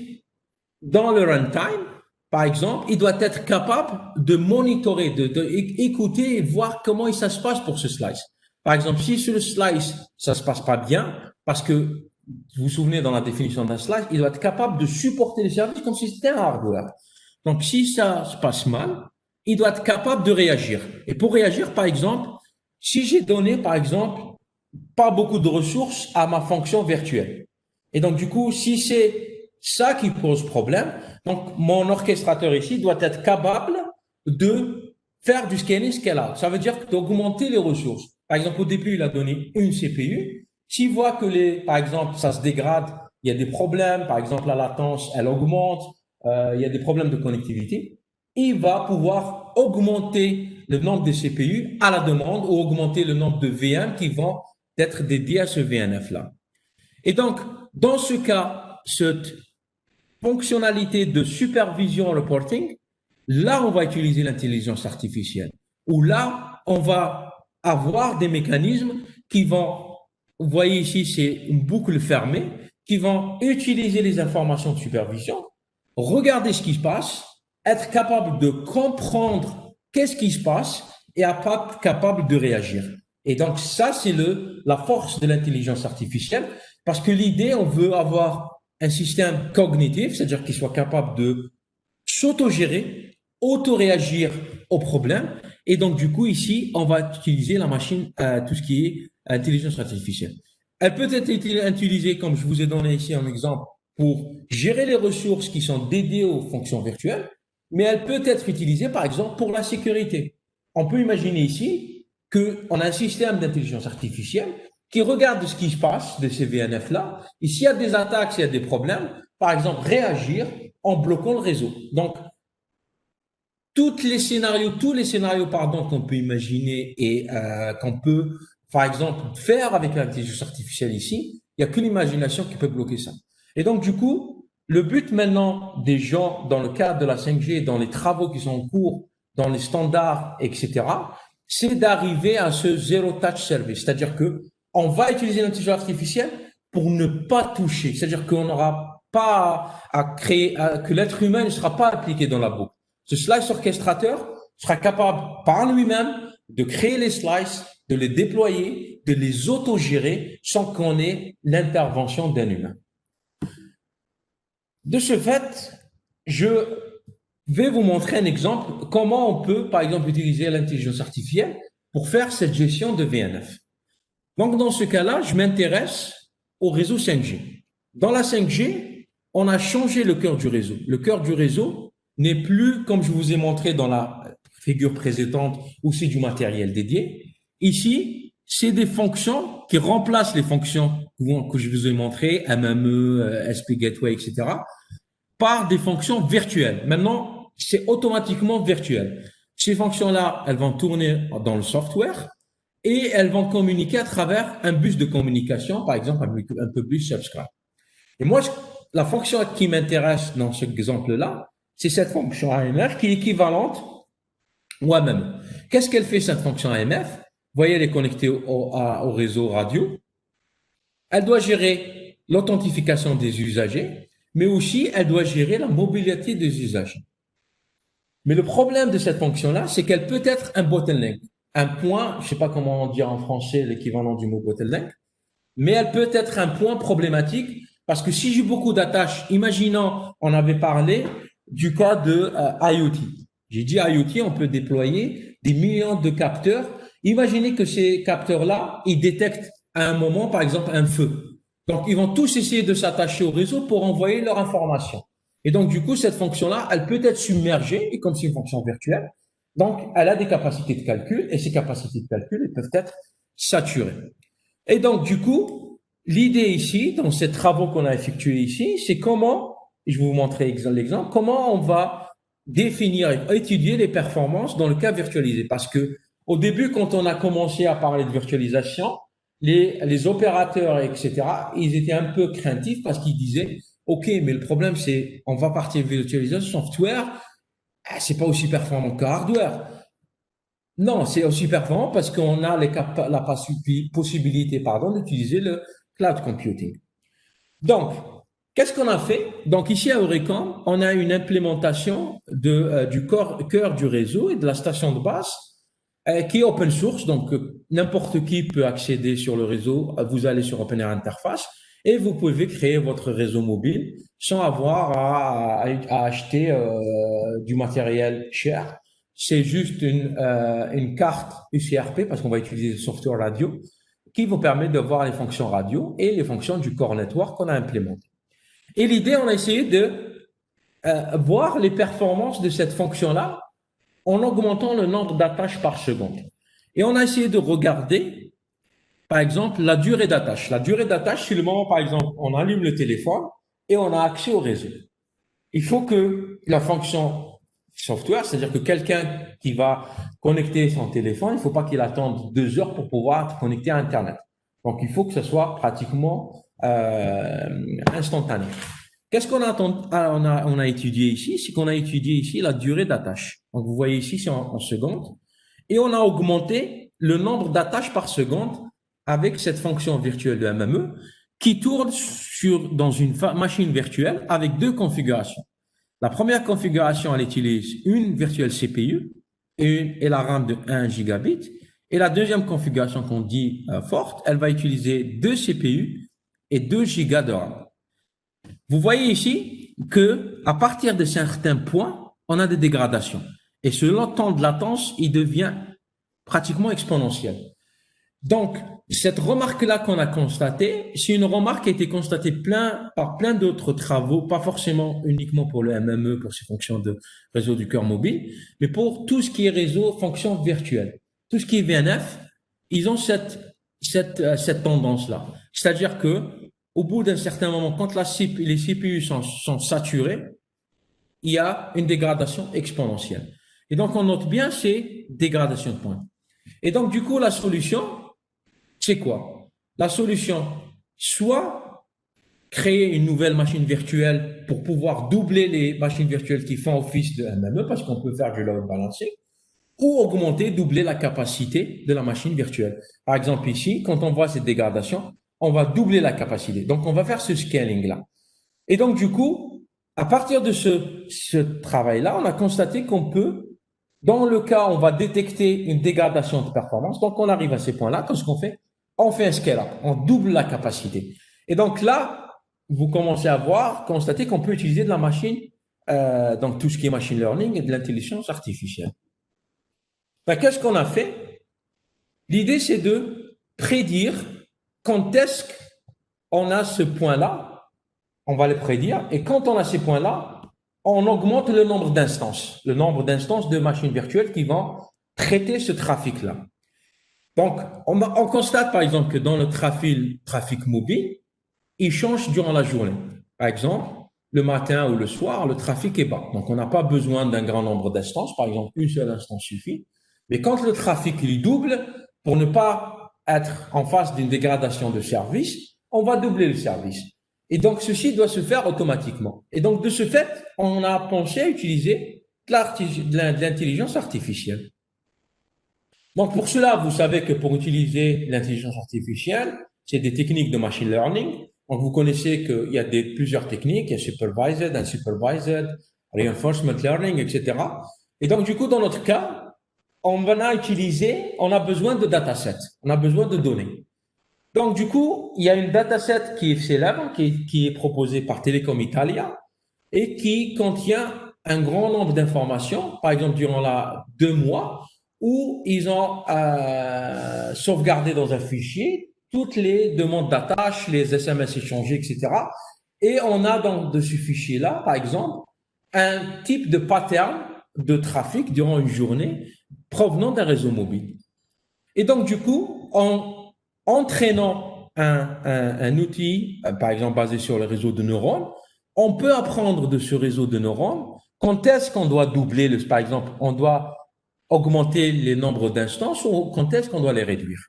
dans le runtime, par exemple, il doit être capable de monitorer, d'écouter et voir comment ça se passe pour ce slice. Par exemple, si sur le slice, ça se passe pas bien, parce que vous vous souvenez dans la définition d'un slice, il doit être capable de supporter les services comme si c'était un hardware. Donc, si ça se passe mal, il doit être capable de réagir. Et pour réagir, par exemple, si j'ai donné, par exemple, pas beaucoup de ressources à ma fonction virtuelle. Et donc, du coup, si c'est ça qui pose problème, donc mon orchestrateur ici doit être capable de faire du scaling scale-out. Ça veut dire d'augmenter les ressources. Par exemple, au début, il a donné une CPU. S'il voit que par exemple, ça se dégrade, il y a des problèmes, par exemple, la latence, elle augmente, il y a des problèmes de connectivité, il va pouvoir augmenter le nombre de CPU à la demande ou augmenter le nombre de VM qui vont être dédiés à ce VNF-là. Et donc, dans ce cas, cette fonctionnalité de supervision reporting, là, on va utiliser l'intelligence artificielle, où là, on va avoir des mécanismes qui vont, vous voyez ici, c'est une boucle fermée, qui vont utiliser les informations de supervision, regarder ce qui se passe, être capable de comprendre qu'est-ce qui se passe et être capable de réagir. Et donc, ça, c'est la force de l'intelligence artificielle, parce que l'idée, on veut avoir un système cognitif, c'est-à-dire qu'il soit capable de s'auto-gérer, auto-réagir aux problèmes. Et donc, du coup, ici, on va utiliser la machine, tout ce qui est intelligence artificielle. Elle peut être utilisée, comme je vous ai donné ici un exemple, pour gérer les ressources qui sont dédiées aux fonctions virtuelles, mais elle peut être utilisée, par exemple, pour la sécurité. On peut imaginer ici qu'on a un système d'intelligence artificielle qui regarde ce qui se passe de ces VNF-là, et s'il y a des attaques, s'il y a des problèmes, par exemple, réagir en bloquant le réseau. Donc, tous les scénarios, qu'on peut imaginer et qu'on peut, par exemple, faire avec l'intelligence artificielle ici, il n'y a que l'imagination qui peut bloquer ça. Et donc, du coup, le but maintenant des gens, dans le cadre de la 5G, dans les travaux qui sont en cours, dans les standards, etc., c'est d'arriver à ce zero touch service. C'est-à-dire que on va utiliser l'intelligence artificielle pour ne pas toucher. C'est-à-dire qu'on n'aura pas à créer, que l'être humain ne sera pas appliqué dans la boucle. Ce slice orchestrateur sera capable par lui-même de créer les slices, de les déployer, de les autogérer sans qu'on ait l'intervention d'un humain. De ce fait, je vais vous montrer un exemple comment on peut, par exemple, utiliser l'intelligence artificielle pour faire cette gestion de VNF. Donc, dans ce cas-là, je m'intéresse au réseau 5G. Dans la 5G, on a changé le cœur du réseau. Le cœur du réseau n'est plus, comme je vous ai montré dans la figure précédente, où c'est du matériel dédié. Ici, c'est des fonctions qui remplacent les fonctions que je vous ai montrées, MME, SP Gateway, etc., par des fonctions virtuelles. Maintenant, c'est automatiquement virtuel. Ces fonctions-là, elles vont tourner dans le software et elles vont communiquer à travers un bus de communication, par exemple un peu bus subscribe. Et moi, la fonction qui m'intéresse dans cet exemple-là, c'est cette fonction AMF qui est équivalente au AMM. Qu'est-ce qu'elle fait, cette fonction AMF? Vous voyez, elle est connectée au réseau radio. Elle doit gérer l'authentification des usagers, mais aussi elle doit gérer la mobilité des usagers. Mais le problème de cette fonction-là, c'est qu'elle peut être un bottleneck, un point, je ne sais pas comment dire en français l'équivalent du mot bottleneck, mais elle peut être un point problématique parce que si j'ai beaucoup d'attaches, imaginons, on avait parlé du cas de IoT. J'ai dit IoT, on peut déployer des millions de capteurs Imaginez que ces capteurs-là, ils détectent à un moment, par exemple, un feu. Donc, ils vont tous essayer de s'attacher au réseau pour envoyer leur information. Et donc, du coup, cette fonction-là, elle peut être submergée, et comme c'est une fonction virtuelle, donc elle a des capacités de calcul, et ces capacités de calcul, elles peuvent être saturées. Et donc, du coup, l'idée ici, dans ces travaux qu'on a effectués ici, c'est comment, je vais vous montrer l'exemple, comment on va définir et étudier les performances dans le cas virtualisé. Parce que au début, quand on a commencé à parler de virtualisation, les opérateurs, etc., ils étaient un peu craintifs parce qu'ils disaient, OK, mais le problème, c'est, on va partir de virtualisation software, c'est pas aussi performant que hardware. Non, c'est aussi performant parce qu'on a la possibilité, d'utiliser le cloud computing. Donc, qu'est-ce qu'on a fait? Donc, ici à Eurecom, on a une implémentation du cœur du réseau et de la station de base qui est open source. Donc, n'importe qui peut accéder sur le réseau. Vous allez sur OpenAir Interface et vous pouvez créer votre réseau mobile sans avoir à acheter du matériel cher. C'est juste une carte UCRP parce qu'on va utiliser le software radio qui vous permet de voir les fonctions radio et les fonctions du core network qu'on a implémenté. Et l'idée, on a essayé de voir les performances de cette fonction-là en augmentant le nombre d'attaches par seconde. Et on a essayé de regarder, par exemple, la durée d'attache. La durée d'attache, c'est le moment, par exemple, on allume le téléphone et on a accès au réseau. Il faut que la fonction software, c'est-à-dire que quelqu'un qui va connecter son téléphone, il ne faut pas qu'il attende 2 heures pour pouvoir être connecté à Internet. Donc, il faut que ce soit pratiquement instantané. Qu'est-ce qu'on a étudié ici? C'est qu'on a étudié ici la durée d'attache. Donc, vous voyez ici, c'est en secondes. Et on a augmenté le nombre d'attaches par seconde avec cette fonction virtuelle de MME qui tourne dans une machine virtuelle avec 2 configurations. La première configuration, elle utilise une virtuelle CPU et la RAM de 1 gigabit. Et la deuxième configuration qu'on dit forte, elle va utiliser 2 CPU et 2 gigas de RAM. Vous voyez ici que à partir de certains points, on a des dégradations. Et ce temps de latence, il devient pratiquement exponentiel. Donc, cette remarque-là qu'on a constatée, c'est une remarque qui a été constatée par plein d'autres travaux, pas forcément uniquement pour le MME, pour ses fonctions de réseau du cœur mobile, mais pour tout ce qui est réseau, fonction virtuelle. Tout ce qui est VNF, ils ont cette tendance-là. C'est-à-dire que, au bout d'un certain moment, quand les CPU sont saturés, il y a une dégradation exponentielle. Et donc, on note bien ces dégradations de points. Et donc, du coup, la solution, c'est quoi? La solution, soit créer une nouvelle machine virtuelle pour pouvoir doubler les machines virtuelles qui font office de MME, parce qu'on peut faire du load balancing, ou augmenter, doubler la capacité de la machine virtuelle. Par exemple, ici, quand on voit cette dégradation, on va doubler la capacité. Donc, on va faire ce scaling-là. Et donc, du coup, à partir de ce travail-là, on a constaté qu'on peut, dans le cas où on va détecter une dégradation de performance, donc on arrive à ces points-là, qu'est-ce qu'on fait? On fait un scale-up, on double la capacité. Et donc là, vous commencez à constater qu'on peut utiliser de la machine, donc tout ce qui est machine learning et de l'intelligence artificielle. Ben, qu'est-ce qu'on a fait? L'idée, c'est de prédire quand est-ce qu'on a ce point-là, on va le prédire, et quand on a ces points-là, on augmente le nombre d'instances de machines virtuelles qui vont traiter ce trafic-là. Donc, on constate par exemple que dans le trafic mobile, il change durant la journée. Par exemple, le matin ou le soir, le trafic est bas. Donc, on n'a pas besoin d'un grand nombre d'instances. Par exemple, une seule instance suffit. Mais quand le trafic il double, pour ne pas être en face d'une dégradation de service, on va doubler le service. Et donc, ceci doit se faire automatiquement. Et donc, de ce fait, on a pensé à utiliser de l'intelligence artificielle. Donc, pour cela, vous savez que pour utiliser l'intelligence artificielle, c'est des techniques de machine learning. Donc, vous connaissez qu'il y a plusieurs techniques. Il y a supervised, unsupervised, reinforcement learning, etc. Et donc, du coup, dans notre cas, on a besoin de datasets. On a besoin de données. Donc, du coup, il y a une dataset qui est célèbre, qui est proposée par Telecom Italia et qui contient un grand nombre d'informations. Par exemple, durant 2 mois, où ils ont sauvegardé dans un fichier toutes les demandes d'attache, les SMS échangés, etc. Et on a dans de ce fichier-là, par exemple, un type de pattern de trafic durant une journée provenant d'un réseau mobile. Et donc, du coup, en entraînant un outil, par exemple basé sur le réseau de neurones, on peut apprendre de ce réseau de neurones quand est-ce qu'on doit doubler, par exemple, on doit augmenter les nombres d'instances ou quand est-ce qu'on doit les réduire.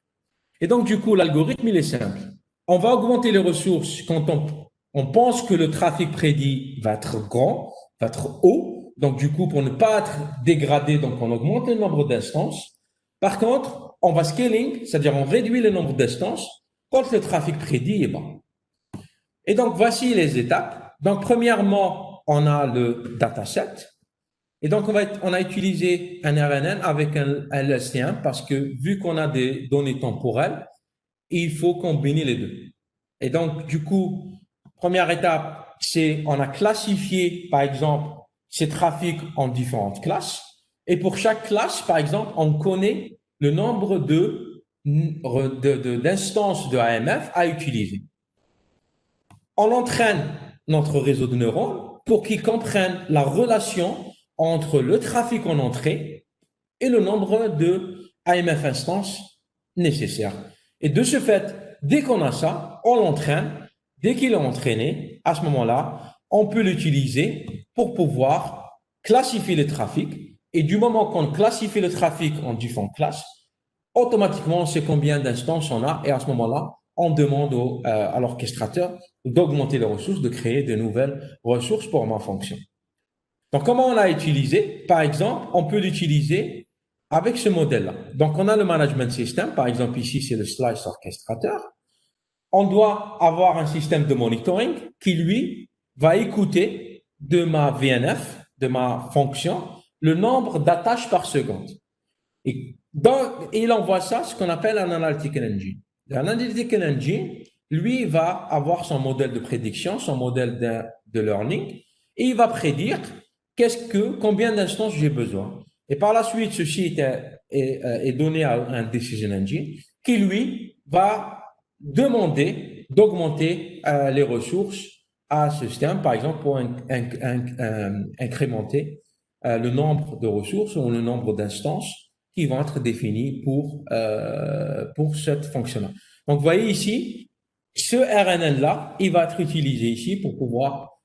Et donc, du coup, l'algorithme, il est simple. On va augmenter les ressources quand on pense que le trafic prédit va être grand, va être haut. Donc, du coup, pour ne pas être dégradé, donc on augmente le nombre d'instances. Par contre, on va scaling, c'est-à-dire on réduit le nombre d'instances quand le trafic prédit est bas. Et donc, voici les étapes. Donc, premièrement, on a le dataset. Et donc, on a utilisé un RNN avec un LSTM parce que vu qu'on a des données temporelles, il faut combiner les deux. Et donc, du coup, première étape, c'est on a classifié, par exemple, ces trafics en différentes classes. Et pour chaque classe, par exemple, on connaît le nombre d'instances de AMF à utiliser. On entraîne notre réseau de neurones pour qu'ils comprennent la relation entre le trafic en entrée et le nombre de AMF instances nécessaires. Et de ce fait, dès qu'on a ça, on l'entraîne. Dès qu'il est entraîné, à ce moment-là, on peut l'utiliser pour pouvoir classifier le trafic. Et du moment qu'on classifie le trafic en différentes classes, automatiquement, on sait combien d'instances on a. Et à ce moment-là, on demande à l'orchestrateur d'augmenter les ressources, de créer de nouvelles ressources pour ma fonction. Donc, comment on l'a utilisé? Par exemple, on peut l'utiliser avec ce modèle-là. Donc, on a le management system. Par exemple, ici, c'est le slice orchestrateur. On doit avoir un système de monitoring qui, lui, va écouter de ma VNF, de ma fonction, le nombre d'attaches par seconde. Et il envoie ça, ce qu'on appelle un analytical engine. L'analytical engine, lui, va avoir son modèle de prédiction, son modèle de learning, et il va prédire combien d'instances j'ai besoin. Et par la suite, ceci est donné à un decision engine qui, lui, va demander d'augmenter les ressources à ce système, par exemple, pour incrémenter le nombre de ressources ou le nombre d'instances qui vont être définis pour cette fonction-là. Donc, vous voyez ici, ce RNN-là, il va être utilisé ici pour pouvoir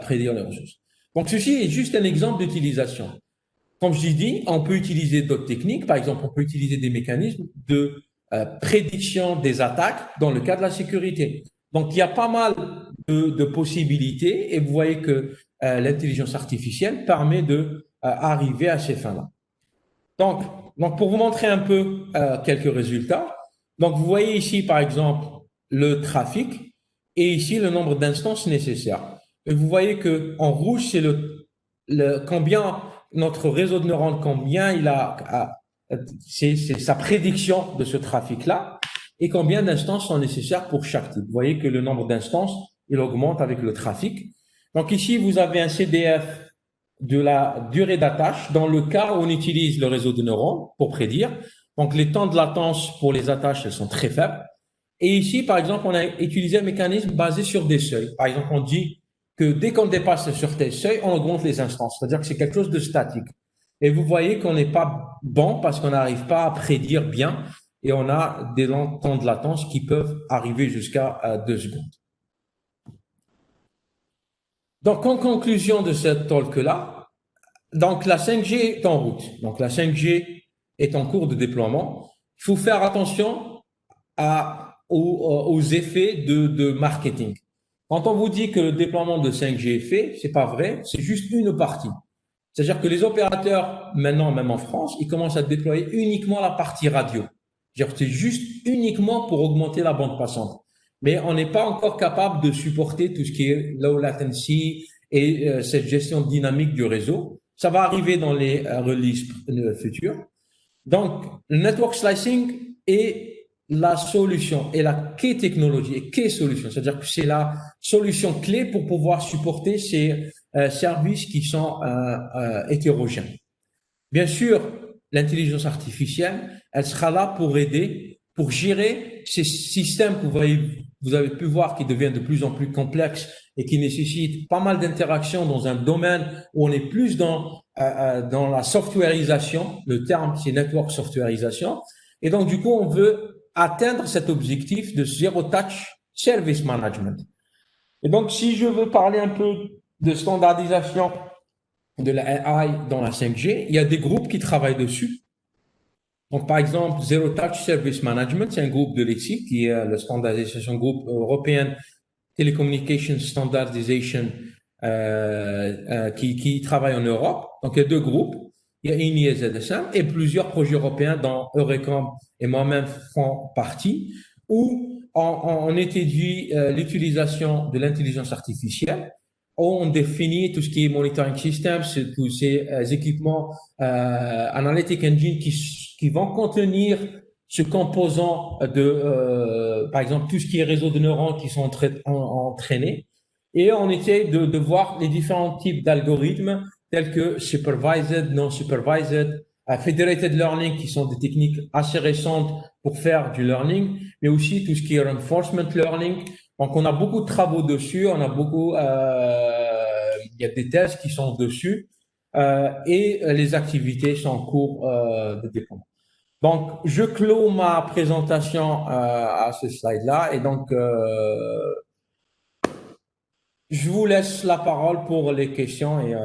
prédire les ressources. Donc, ceci est juste un exemple d'utilisation. Comme je l'ai dit, on peut utiliser d'autres techniques. Par exemple, on peut utiliser des mécanismes de prédiction des attaques dans le cas de la sécurité. Donc, il y a pas mal de possibilités et vous voyez que l'intelligence artificielle permet de arriver à ces fins-là. Donc, pour vous montrer un peu quelques résultats, donc vous voyez ici, par exemple, le trafic et ici le nombre d'instances nécessaires. Et vous voyez que en rouge, c'est combien notre réseau de neurones, combien c'est sa prédiction de ce trafic-là et combien d'instances sont nécessaires pour chaque type. Vous voyez que le nombre d'instances, il augmente avec le trafic. Donc ici, vous avez un CDF de la durée d'attache dans le cas où on utilise le réseau de neurones pour prédire. Donc, les temps de latence pour les attaches, elles sont très faibles. Et ici, par exemple, on a utilisé un mécanisme basé sur des seuils. Par exemple, on dit que dès qu'on dépasse sur tel seuil, on augmente les instances. C'est-à-dire que c'est quelque chose de statique. Et vous voyez qu'on n'est pas bon parce qu'on n'arrive pas à prédire bien et on a des temps de latence qui peuvent arriver jusqu'à 2 secondes. Donc, en conclusion de cette talk-là, donc la 5G est en route. Donc, la 5G est en cours de déploiement. Il faut faire attention aux effets de marketing. Quand on vous dit que le déploiement de 5G est fait, c'est pas vrai, c'est juste une partie. C'est-à-dire que les opérateurs, maintenant, même en France, ils commencent à déployer uniquement la partie radio. C'est juste uniquement pour augmenter la bande passante. Mais on n'est pas encore capable de supporter tout ce qui est low latency et cette gestion dynamique du réseau. Ça va arriver dans les releases futures. Donc, le network slicing est la solution et la key technologie et key solution. C'est-à-dire que c'est la solution clé pour pouvoir supporter ces services qui sont hétérogènes. Bien sûr, l'intelligence artificielle, elle sera là pour aider, pour gérer ces systèmes que vous avez pu voir qui deviennent de plus en plus complexes et qui nécessitent pas mal d'interactions dans un domaine où on est plus dans la softwareisation. Le terme, c'est network softwareisation. Et donc, du coup, on veut atteindre cet objectif de zero touch service management. Et donc, si je veux parler un peu de standardisation de la AI dans la 5G, il y a des groupes qui travaillent dessus. Donc, par exemple, Zero Touch Service Management, c'est un groupe de l'EXIF qui est le Standardisation Group European Telecommunication Standardization qui travaille en Europe. Donc, il y a deux groupes. Il y a INI et ZSM et plusieurs projets européens dont Eurecom et moi-même font partie où on étudie l'utilisation de l'intelligence artificielle. On définit tout ce qui est monitoring system, tous ces équipements analytic engine qui vont contenir ce composant de, par exemple, tout ce qui est réseau de neurones qui sont entraînés. Et on essaie de voir les différents types d'algorithmes tels que supervised, non supervised, federated learning, qui sont des techniques assez récentes pour faire du learning, mais aussi tout ce qui est reinforcement learning. Donc, on a beaucoup de travaux dessus, on a beaucoup, il y a des thèses qui sont dessus, et les activités sont en cours de déploiement. Donc, je clôt ma présentation à ce slide-là, et donc, je vous laisse la parole pour les questions et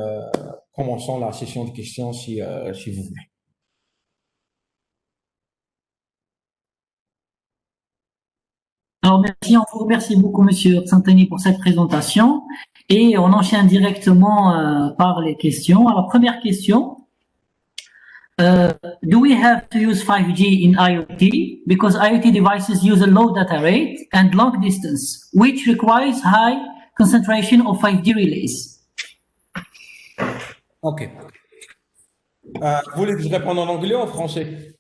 commençons la session de questions si vous voulez. Alors, merci, on vous remercie beaucoup, Monsieur Santani, pour cette présentation. Et on enchaîne directement par les questions. Alors, première question. Do we have to use 5G in IoT? Because IoT devices use a low data rate and long distance, which requires high concentration of 5G relays. OK. Vous voulez que je réponde en anglais ou en français?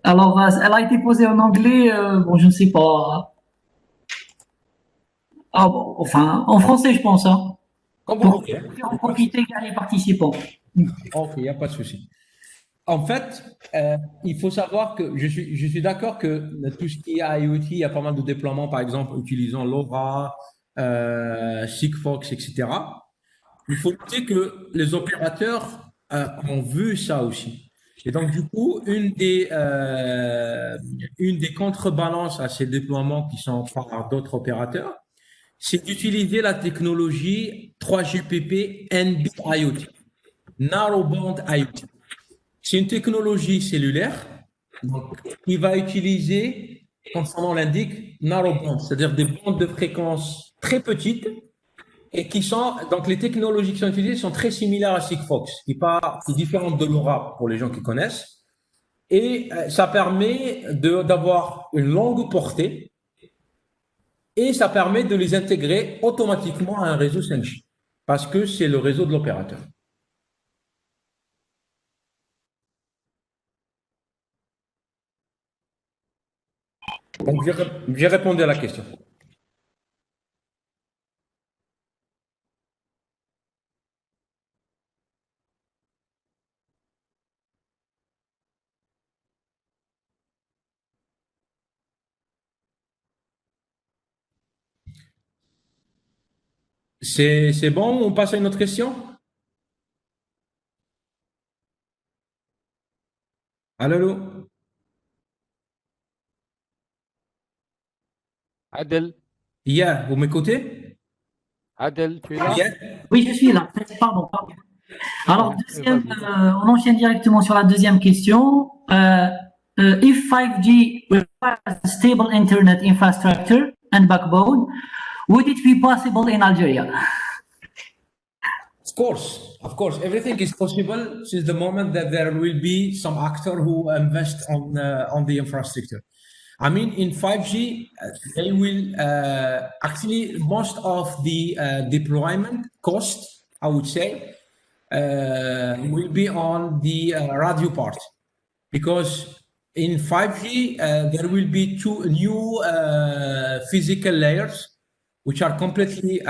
Alors, elle a été posée en anglais, bon, je ne sais pas. Ah, bon, enfin, en français, je pense. Hein. Comme vous voulez. Pour en profiter les participants. OK, il n'y a pas de souci. En fait, il faut savoir que je suis d'accord que tout ce qui est IoT, il y a pas mal de déploiements, par exemple, utilisant LoRa, Sigfox, etc. Il faut noter que les opérateurs ont vu ça aussi. Et donc, du coup, une des contrebalances à ces déploiements qui sont par d'autres opérateurs, c'est d'utiliser la technologie 3GPP NB-IoT, Narrowband IoT. C'est une technologie cellulaire donc, qui va utiliser, comme son nom l'indique, narrowband, c'est-à-dire des bandes de fréquences très petites et qui sont, donc les technologies qui sont utilisées sont très similaires à Sigfox, qui est différente de LoRa pour les gens qui connaissent. Et ça permet d'avoir une longue portée et ça permet de les intégrer automatiquement à un réseau 5G parce que c'est le réseau de l'opérateur. Donc, j'ai répondu à la question. C'est bon, on passe à une autre question? Allô, allô? Adel, Yeah, vous m'écoutez? Adel, tu es là? Yeah. Oui, je suis là. Pardon. Alors, Vas-y. on enchaîne directement sur la deuxième question. If 5G requires a stable internet infrastructure and backbone, would it be possible in Algeria? Of course, everything is possible since the moment that there will be some actor who invest on the infrastructure. I mean, in 5G, they will actually most of the deployment cost, I would say, will be on the radio part because in 5G there will be two new physical layers which are completely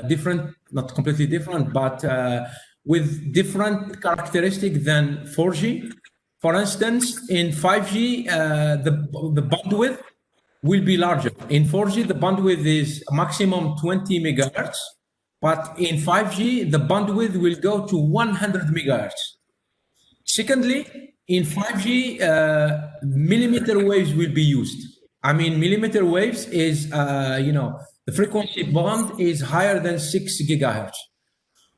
different, not completely different, but with different characteristics than 4G. For instance, in 5G, the bandwidth will be larger. In 4G, the bandwidth is maximum 20 megahertz, but in 5G, the bandwidth will go to 100 megahertz. Secondly, in 5G, millimeter waves will be used. I mean, millimeter waves is, the frequency band is higher than 6 gigahertz.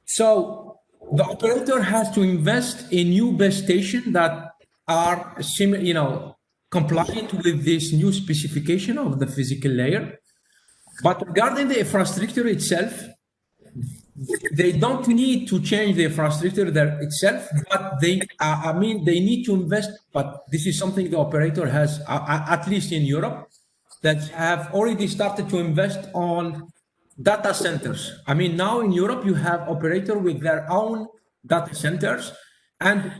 So the operator has to invest in new base stations that are compliant with this new specification of the physical layer. But regarding the infrastructure itself, they don't need to change the infrastructure there itself, but they need to invest. But this is something the operator has, at least in Europe, that have already started to invest on data centers. I mean, now in Europe, you have operators with their own data centers. And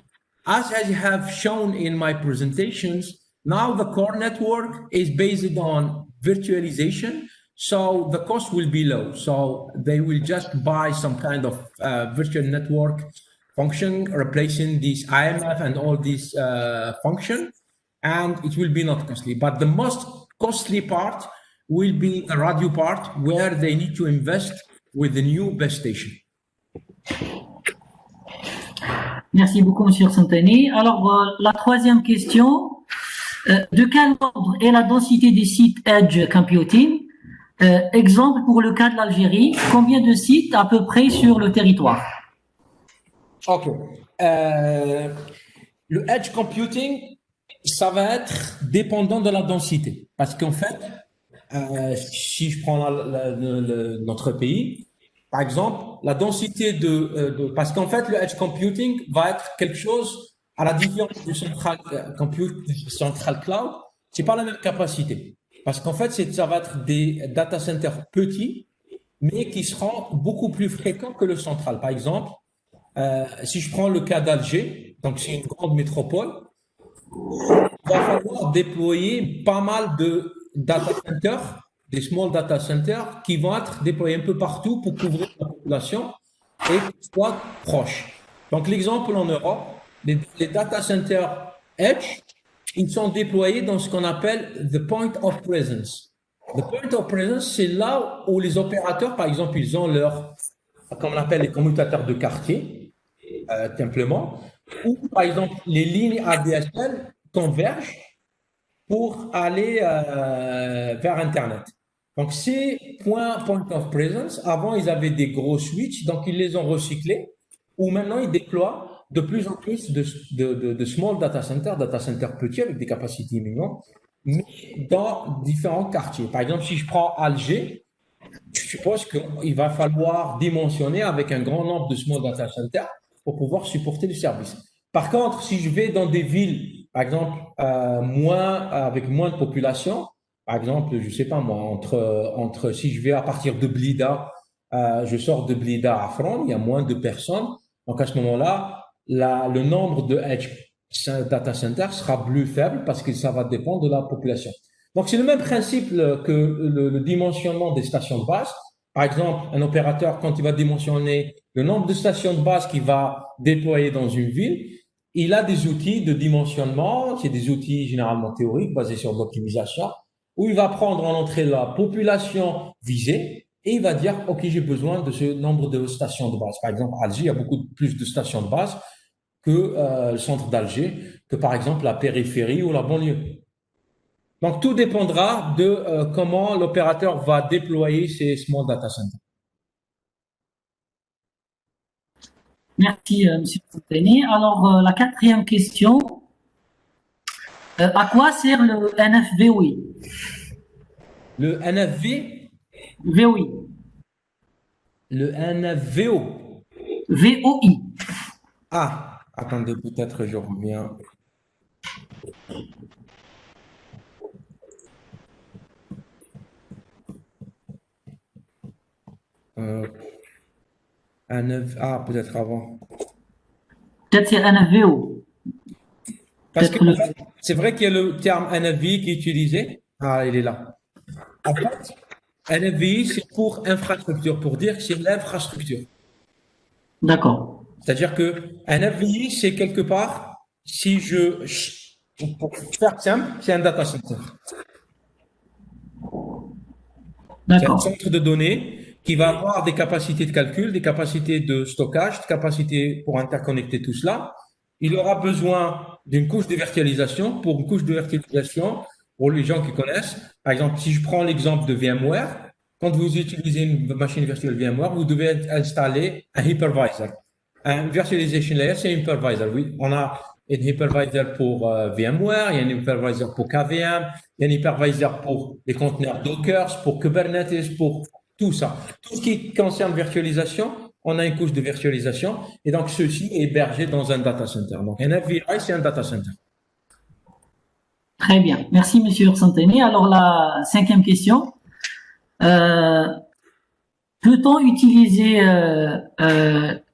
as I have shown in my presentations, now the core network is based on virtualization. So the cost will be low. So they will just buy some kind of virtual network function, replacing this IMF and all these function, and it will be not costly. But the most costly part will be the radio part, where they need to invest with the new base station. Merci beaucoup, Monsieur Santani. Alors, la troisième question, de quel ordre est la densité des sites Edge Computing? Exemple pour le cas de l'Algérie, combien de sites à peu près sur le territoire? Ok. Le Edge Computing, ça va être dépendant de la densité. Parce qu'en fait, si je prends notre pays, par exemple, la densité parce qu'en fait, le Edge Computing va être quelque chose à la différence du Central Cloud, c'est pas la même capacité. Parce qu'en fait, ça va être des data centers petits, mais qui seront beaucoup plus fréquents que le central. Par exemple, si je prends le cas d'Alger, donc c'est une grande métropole, il va falloir déployer pas mal de data centers, des small data centers, qui vont être déployés un peu partout pour couvrir la population et qu'ils soient proches. Donc l'exemple en Europe, les data centers Edge, ils sont déployés dans ce qu'on appelle the point of presence. The point of presence, c'est là où les opérateurs, par exemple, ils ont comme on appelle les commutateurs de quartier, simplement, ou par exemple, les lignes ADSL convergent pour aller vers Internet. Donc, ces point of presence, avant, ils avaient des gros switches, donc ils les ont recyclés, ou maintenant, ils déploient de plus en plus de small data centers petits avec des capacités minimum, mais dans différents quartiers. Par exemple, si je prends Alger, je suppose qu'il va falloir dimensionner avec un grand nombre de small data centers pour pouvoir supporter le service. Par contre, si je vais dans des villes, par exemple, avec moins de population, par exemple, je sais pas moi, si je vais à partir de Blida, je sors de Blida à Fron, il y a moins de personnes. Donc, à ce moment-là, le nombre de Edge data centers sera plus faible parce que ça va dépendre de la population. Donc, c'est le même principe que le dimensionnement des stations de base. Par exemple, un opérateur, quand il va dimensionner le nombre de stations de base qu'il va déployer dans une ville, il a des outils de dimensionnement, c'est des outils généralement théoriques basés sur l'optimisation, où il va prendre en entrée la population visée et il va dire, OK, j'ai besoin de ce nombre de stations de base. Par exemple, à Alger, il y a beaucoup plus de stations de base que le centre d'Alger, que par exemple la périphérie ou la banlieue. Donc, tout dépendra de comment l'opérateur va déployer ses small data centers. Merci, M. Santani. Alors, la quatrième question, à quoi sert le NFVOI? Le NFV? VOI. Le NFVO? VOI. Ah, attendez, peut-être je reviens. Peut-être avant. Peut-être c'est NFVO. Parce que c'est vrai qu'il y a le terme NFV qui est utilisé. Ah, il est là. En fait, NFV, c'est pour infrastructure, pour dire que c'est l'infrastructure. D'accord. C'est-à-dire que NFV, c'est quelque part pour faire simple, c'est un data center. C'est un D'accord. centre de données qui va avoir des capacités de calcul, des capacités de stockage, des capacités pour interconnecter tout cela. Il aura besoin d'une couche de virtualisation. Pour une couche de virtualisation, pour les gens qui connaissent, par exemple, si je prends l'exemple de VMware, quand vous utilisez une machine virtuelle VMware, vous devez installer un hypervisor. Un virtualization layer, c'est un hypervisor. Oui, on a un hypervisor pour VMware, il y a un hypervisor pour KVM, il y a un hypervisor pour les conteneurs Docker, pour Kubernetes, pour tout ça. Tout ce qui concerne virtualisation, on a une couche de virtualisation et donc ceci est hébergé dans un data center. Donc un FVI, c'est un data center. Très bien. Merci, Monsieur Santani. Alors, la cinquième question. Peut-on utiliser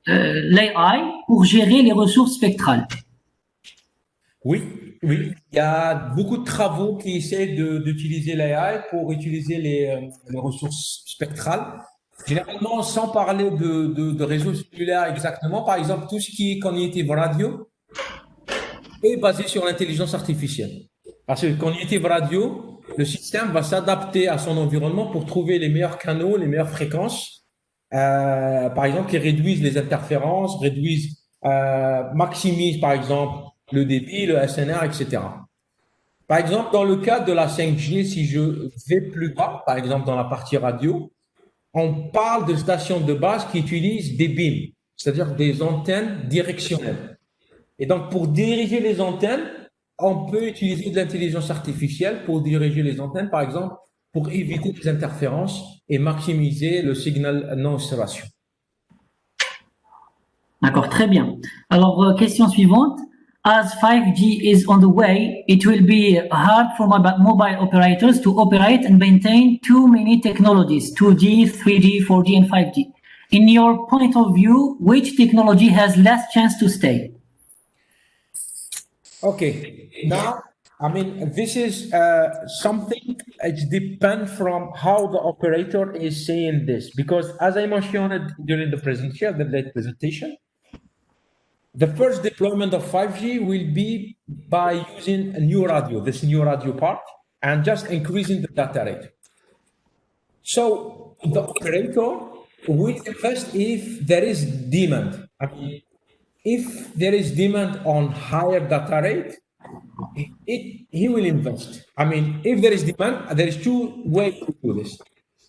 l'AI pour gérer les ressources spectrales? Oui, oui. Il y a beaucoup de travaux qui essaient d'utiliser l'AI pour utiliser les ressources spectrales. Généralement, sans parler de réseaux cellulaires exactement, par exemple, tout ce qui est cognitive radio est basé sur l'intelligence artificielle. Parce que cognitive radio, le système va s'adapter à son environnement pour trouver les meilleurs canaux, les meilleures fréquences, par exemple, qui réduisent les interférences, maximisent, par exemple, le débit, le SNR, etc. Par exemple, dans le cas de la 5G, si je vais plus bas, par exemple, dans la partie radio, on parle de stations de base qui utilisent des beams, c'est-à-dire des antennes directionnelles. Et donc, pour diriger les antennes, on peut utiliser de l'intelligence artificielle pour diriger les antennes, par exemple, pour éviter les interférences et maximiser le signal non-observation. D'accord, très bien. Alors, question suivante. As 5G is on the way, it will be hard for mobile operators to operate and maintain too many technologies, 2G, 3G, 4G, and 5G. In your point of view, which technology has less chance to stay? Okay, now, I mean, this is something, it depends from how the operator is saying this, because as I mentioned during the presentation, the first deployment of 5G will be by using a new radio, this new radio part, and just increasing the data rate. So the operator will invest if there is demand. I mean, if there is demand on higher data rate, he will invest. I mean, if there is demand, there is two ways to do this.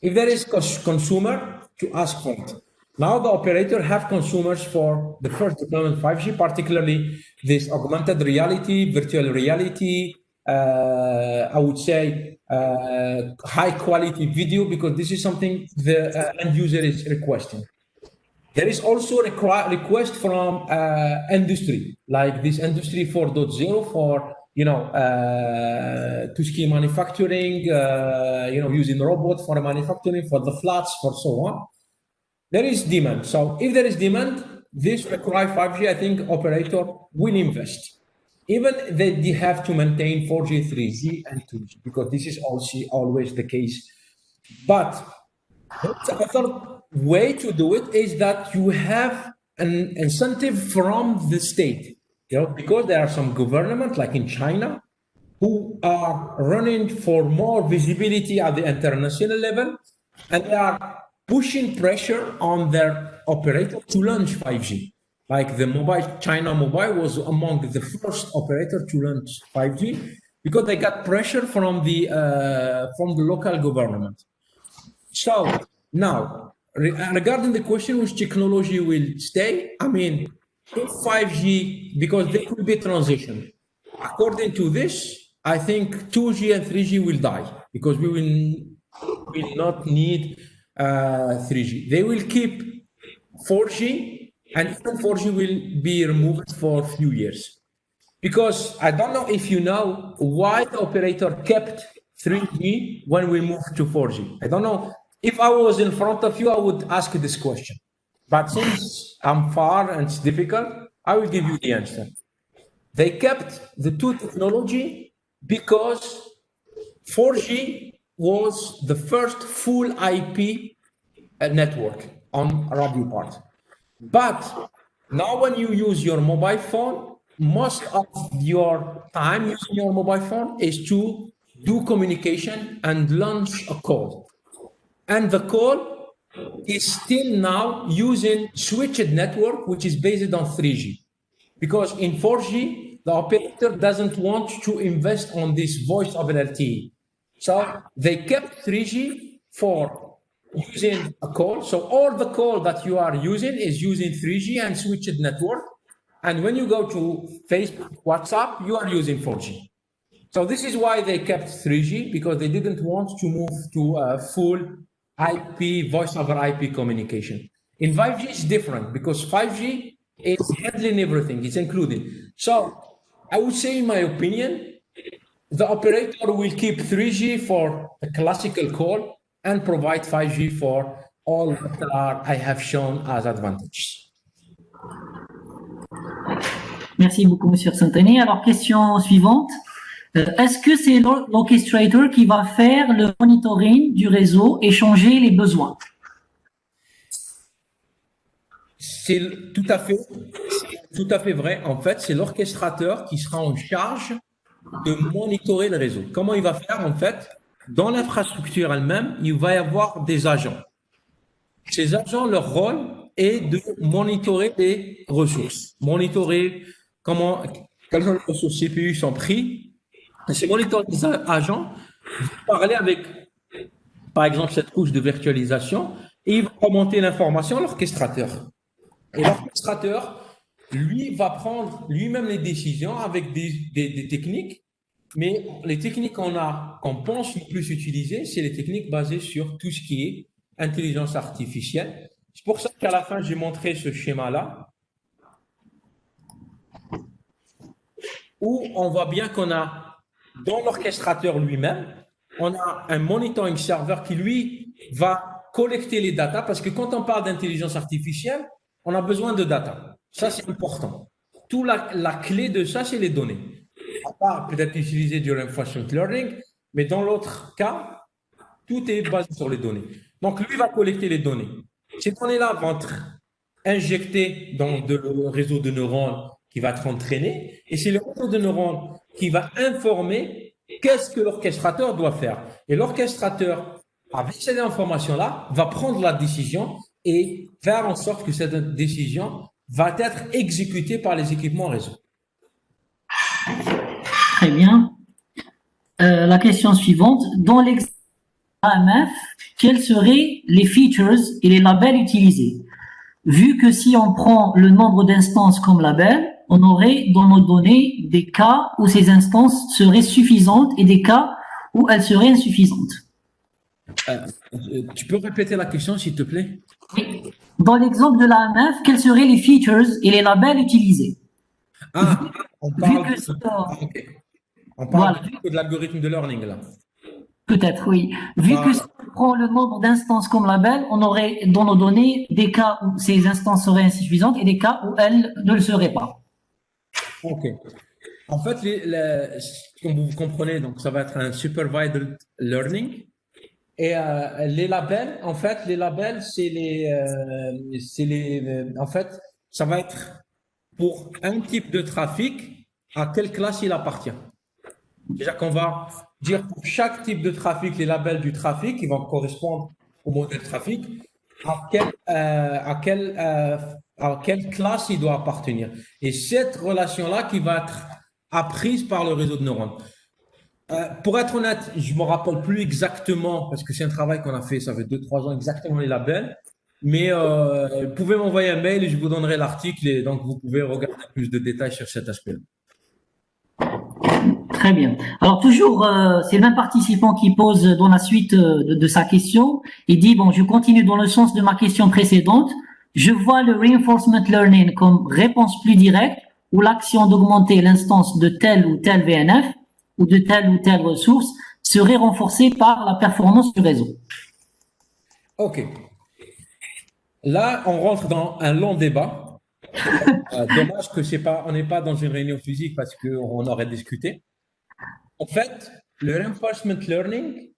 If there is consumer, to ask for it. Now the operator have consumers for the first deployment 5G, particularly this augmented reality, virtual reality, I would say high quality video, because this is something the end user is requesting. There is also a request from industry, like this industry 4.0 for, to scale manufacturing, using robots for manufacturing, for the flats, for so on. There is demand. So if there is demand, this requires 5G, I think operator will invest. Even they have to maintain 4G, 3G, and 2G, because this is also always the case. But the other way to do it is that you have an incentive from the state, because there are some governments, like in China, who are running for more visibility at the international level, and they are pushing pressure on their operator to launch 5G. Like the China Mobile was among the first operator to launch 5G because they got pressure from the local government. So now, regarding the question which technology will stay, I mean, if 5G, because there will be a transition. According to this, I think 2G and 3G will die because we will not need 3G. They will keep 4G, and even 4G will be removed for a few years. Because I don't know if you know why the operator kept 3G when we moved to 4G. I don't know. If I was in front of you, I would ask this question. But since I'm far and it's difficult, I will give you the answer. They kept the two technology because 4G was the first full IP network on radio part. But now when you use your mobile phone, most of your time using your mobile phone is to do communication and launch a call. And the call is still now using switched network, which is based on 3G. Because in 4G, the operator doesn't want to invest on this voice over LTE. So they kept 3G for using a call. So all the call that you are using is using 3G and switched network. And when you go to Facebook, WhatsApp, you are using 4G. So this is why they kept 3G, because they didn't want to move to a full IP, voice over IP communication. In 5G, it's different because 5G is handling everything, it's included. So I would say, in my opinion, the operator will keep 3G for a classical call and provide 5G for all that I have shown as advantages. Merci beaucoup, Monsieur Santani. Alors, question suivante. Est-ce que c'est l'orchestrator qui va faire le monitoring du réseau et changer les besoins? C'est tout à fait vrai. En fait, c'est l'orchestrateur qui sera en charge de monitorer le réseau. Comment il va faire? En fait, dans l'infrastructure elle-même, il va y avoir des agents. Ces agents, leur rôle est de monitorer les ressources, monitorer quelles ressources CPU sont prises. Ces monitoring agents vont parler avec, par exemple, cette couche de virtualisation et il va remonter l'information à l'orchestrateur. Et l'orchestrateur, lui, va prendre lui-même les décisions avec des techniques, mais les techniques qu'on pense le plus utiliser, c'est les techniques basées sur tout ce qui est intelligence artificielle. C'est pour ça qu'à la fin, j'ai montré ce schéma-là, où on voit bien qu'on a, dans l'orchestrateur lui-même, on a un monitoring serveur qui, lui, va collecter les datas, parce que quand on parle d'intelligence artificielle, on a besoin de data. Ça, c'est important. Tout la clé de ça, c'est les données. À part peut-être utiliser du reinforcement learning, mais dans l'autre cas, tout est basé sur les données. Donc, lui va collecter les données. Ces données-là vont être injectées dans le réseau de neurones qui va être entraîné, et c'est le réseau de neurones qui va informer qu'est-ce que l'orchestrateur doit faire. Et l'orchestrateur, avec cette information-là, va prendre la décision et faire en sorte que cette décision va être exécutée par les équipements réseau. Très bien. La question suivante. Dans l'exemple AMF, quels seraient les features et les labels utilisés? Vu que si on prend le nombre d'instances comme label, on aurait dans nos données des cas où ces instances seraient suffisantes et des cas où elles seraient insuffisantes. Tu peux répéter la question, s'il te plaît? Oui. Dans l'exemple de l'AMF, quels seraient les features et les labels utilisés? On parle voilà. De l'algorithme de learning, là. Peut-être, oui. Vu que si on prend le nombre d'instances comme label, on aurait dans nos données des cas où ces instances seraient insuffisantes et des cas où elles ne le seraient pas. OK. En fait, comme vous comprenez, donc ça va être un supervised learning. Et les labels, en fait, en fait, ça va être pour un type de trafic, à quelle classe il appartient. Déjà qu'on va dire pour chaque type de trafic, les labels du trafic, qui vont correspondre au modèle trafic, à quelle classe il doit appartenir. Et cette relation-là qui va être apprise par le réseau de neurones. Pour être honnête, je ne me rappelle plus exactement, parce que c'est un travail qu'on a fait, ça fait 2-3 ans exactement les labels, mais vous pouvez m'envoyer un mail et je vous donnerai l'article et donc vous pouvez regarder plus de détails sur cet aspect-là. Très bien. Alors toujours, c'est le même participant qui pose dans la suite de sa question. Il dit, bon, je continue dans le sens de ma question précédente. Je vois le reinforcement learning comme réponse plus directe ou l'action d'augmenter l'instance de tel ou tel VNF ou de telle ou telle ressource serait renforcée par la performance du réseau. OK. Là, on rentre dans un long débat. Dommage que on n'est pas dans une réunion physique parce qu'on aurait discuté. En fait, le reinforcement learning,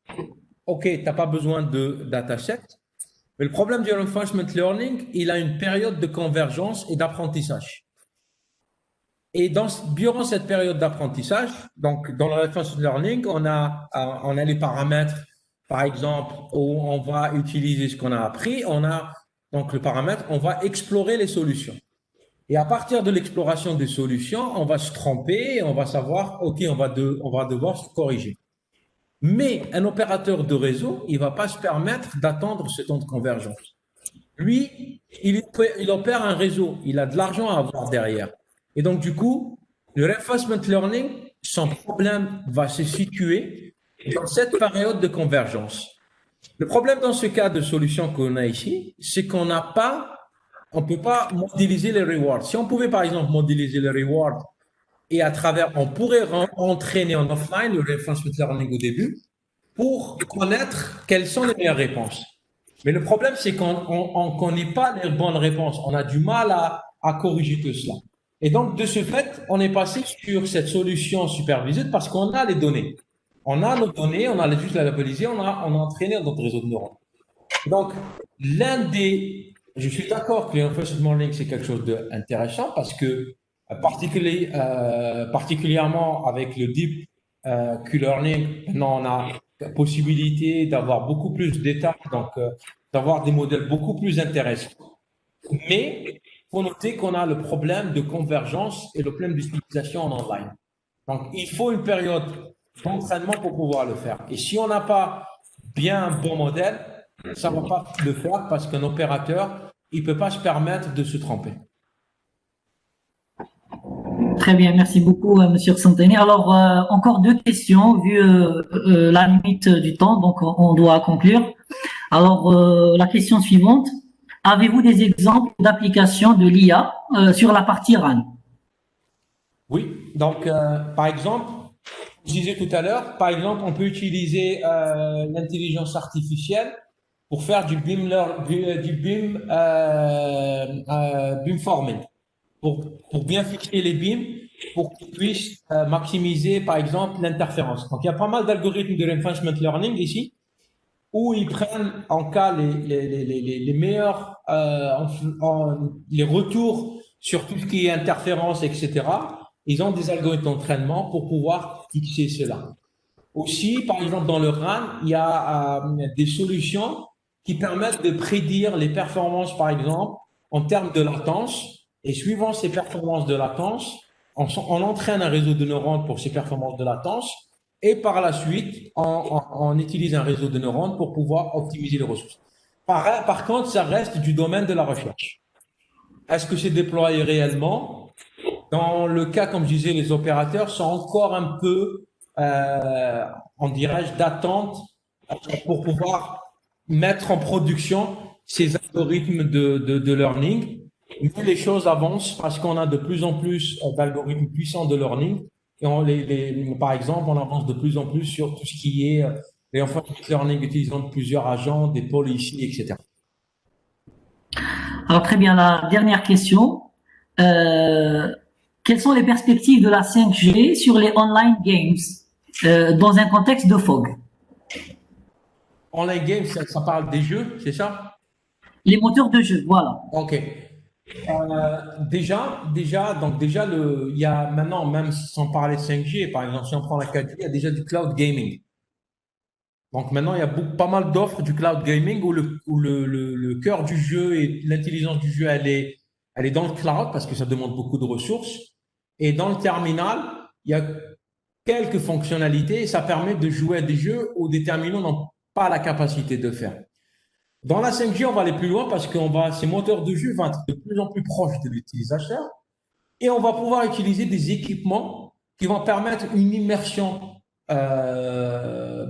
OK, tu n'as pas besoin de dataset, mais le problème du reinforcement learning, il a une période de convergence et d'apprentissage. durant cette période d'apprentissage, donc dans le reinforcement learning, on a les paramètres, par exemple, où on va utiliser ce qu'on a appris. On a donc le paramètre, on va explorer les solutions. Et à partir de l'exploration des solutions, on va se tromper, et on va savoir, OK, on va devoir se corriger. Mais un opérateur de réseau, il va pas se permettre d'attendre ce temps de convergence. Lui, il opère un réseau, il a de l'argent à avoir derrière. Et donc, du coup, le reinforcement learning, son problème va se situer dans cette période de convergence. Le problème dans ce cas de solution qu'on a ici, c'est qu'on ne peut pas modéliser les rewards. Si on pouvait, par exemple, modéliser les rewards et on pourrait entraîner en offline le reinforcement learning au début pour connaître quelles sont les meilleures réponses. Mais le problème, c'est qu'on ne connaît pas les bonnes réponses. On a du mal à corriger tout cela. Et donc, de ce fait, on est passé sur cette solution supervisée parce qu'on a les données. On a nos données, on a juste à labelliser, on a entraîné notre réseau de neurones. Donc, je suis d'accord que le reinforcement learning, c'est quelque chose d'intéressant parce que, particulièrement avec le deep Q-learning, maintenant on a la possibilité d'avoir beaucoup plus d'étapes, donc d'avoir des modèles beaucoup plus intéressants. Mais il faut noter qu'on a le problème de convergence et le problème d'utilisation en online. Donc, il faut une période d'entraînement pour pouvoir le faire. Et si on n'a pas bien un bon modèle, ça ne va pas le faire parce qu'un opérateur, il ne peut pas se permettre de se tromper. Très bien, merci beaucoup, Monsieur Santani. Alors, encore deux questions, vu la limite du temps, donc on doit conclure. Alors, la question suivante, avez-vous des exemples d'applications de l'IA sur la partie RAN? Oui, donc par exemple, je disais tout à l'heure, par exemple, on peut utiliser l'intelligence artificielle pour faire du beamforming, pour bien fixer les beams, pour qu'ils puissent maximiser, par exemple, l'interférence. Donc, il y a pas mal d'algorithmes de reinforcement learning ici, où ils prennent en cas les meilleurs, les retours sur tout ce qui est interférence, etc. Ils ont des algorithmes d'entraînement pour pouvoir fixer cela. Aussi, par exemple, dans le RAN, il y a des solutions qui permettent de prédire les performances, par exemple, en termes de latence. Et suivant ces performances de latence, on entraîne un réseau de neurones pour ces performances de latence. Et par la suite, on utilise un réseau de neurones pour pouvoir optimiser les ressources. Par contre, ça reste du domaine de la recherche. Est-ce que c'est déployé réellement? Dans le cas, comme je disais, les opérateurs sont encore un peu, on dirait, d'attente pour pouvoir mettre en production ces algorithmes de learning. Mais les choses avancent parce qu'on a de plus en plus d'algorithmes puissants de learning. Et par exemple, on avance de plus en plus sur tout ce qui est reinforcement learning utilisant plusieurs agents, des policies, etc. Alors, très bien, la dernière question. Quelles sont les perspectives de la 5G sur les online games dans un contexte de fog? Online games, ça parle des jeux, c'est ça? Les moteurs de jeu, voilà. OK. Déjà, il y a maintenant, même sans parler de 5G, par exemple, si on prend la 4G, il y a déjà du cloud gaming. Donc maintenant, il y a pas mal d'offres du cloud gaming où le cœur du jeu et l'intelligence du jeu, elle est dans le cloud parce que ça demande beaucoup de ressources. Et dans le terminal, il y a quelques fonctionnalités et ça permet de jouer à des jeux où des terminaux n'ont pas la capacité de faire. Dans la 5G, on va aller plus loin parce que ces moteurs de jeu vont être de plus en plus proches de l'utilisateur et on va pouvoir utiliser des équipements qui vont permettre une immersion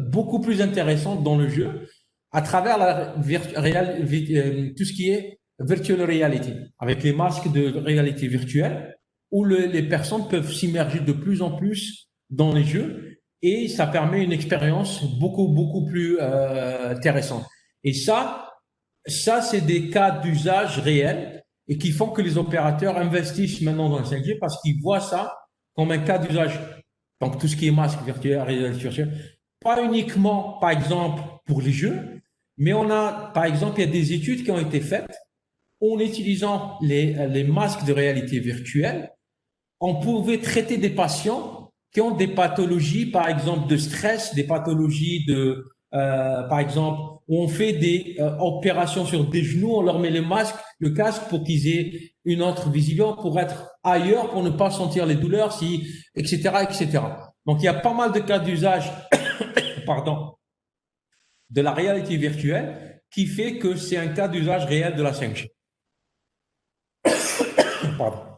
beaucoup plus intéressante dans le jeu à travers tout ce qui est virtual reality, avec les masques de réalité virtuelle où les personnes peuvent s'immerger de plus en plus dans les jeux et ça permet une expérience beaucoup plus intéressante. Et ça c'est des cas d'usage réels et qui font que les opérateurs investissent maintenant dans le 5G parce qu'ils voient ça comme un cas d'usage. Donc, tout ce qui est masque virtuel, réalité virtuelle, pas uniquement, par exemple, pour les jeux, mais par exemple, il y a des études qui ont été faites en utilisant les masques de réalité virtuelle on pouvait traiter des patients qui ont des pathologies, par exemple, de stress, des pathologies par exemple, où on fait des opérations sur des genoux, on leur met le casque pour qu'ils aient une autre vision, pour être ailleurs, pour ne pas sentir les douleurs, etc., etc. Donc, il y a pas mal de cas d'usage, pardon, de la réalité virtuelle qui fait que c'est un cas d'usage réel de la 5G. Pardon.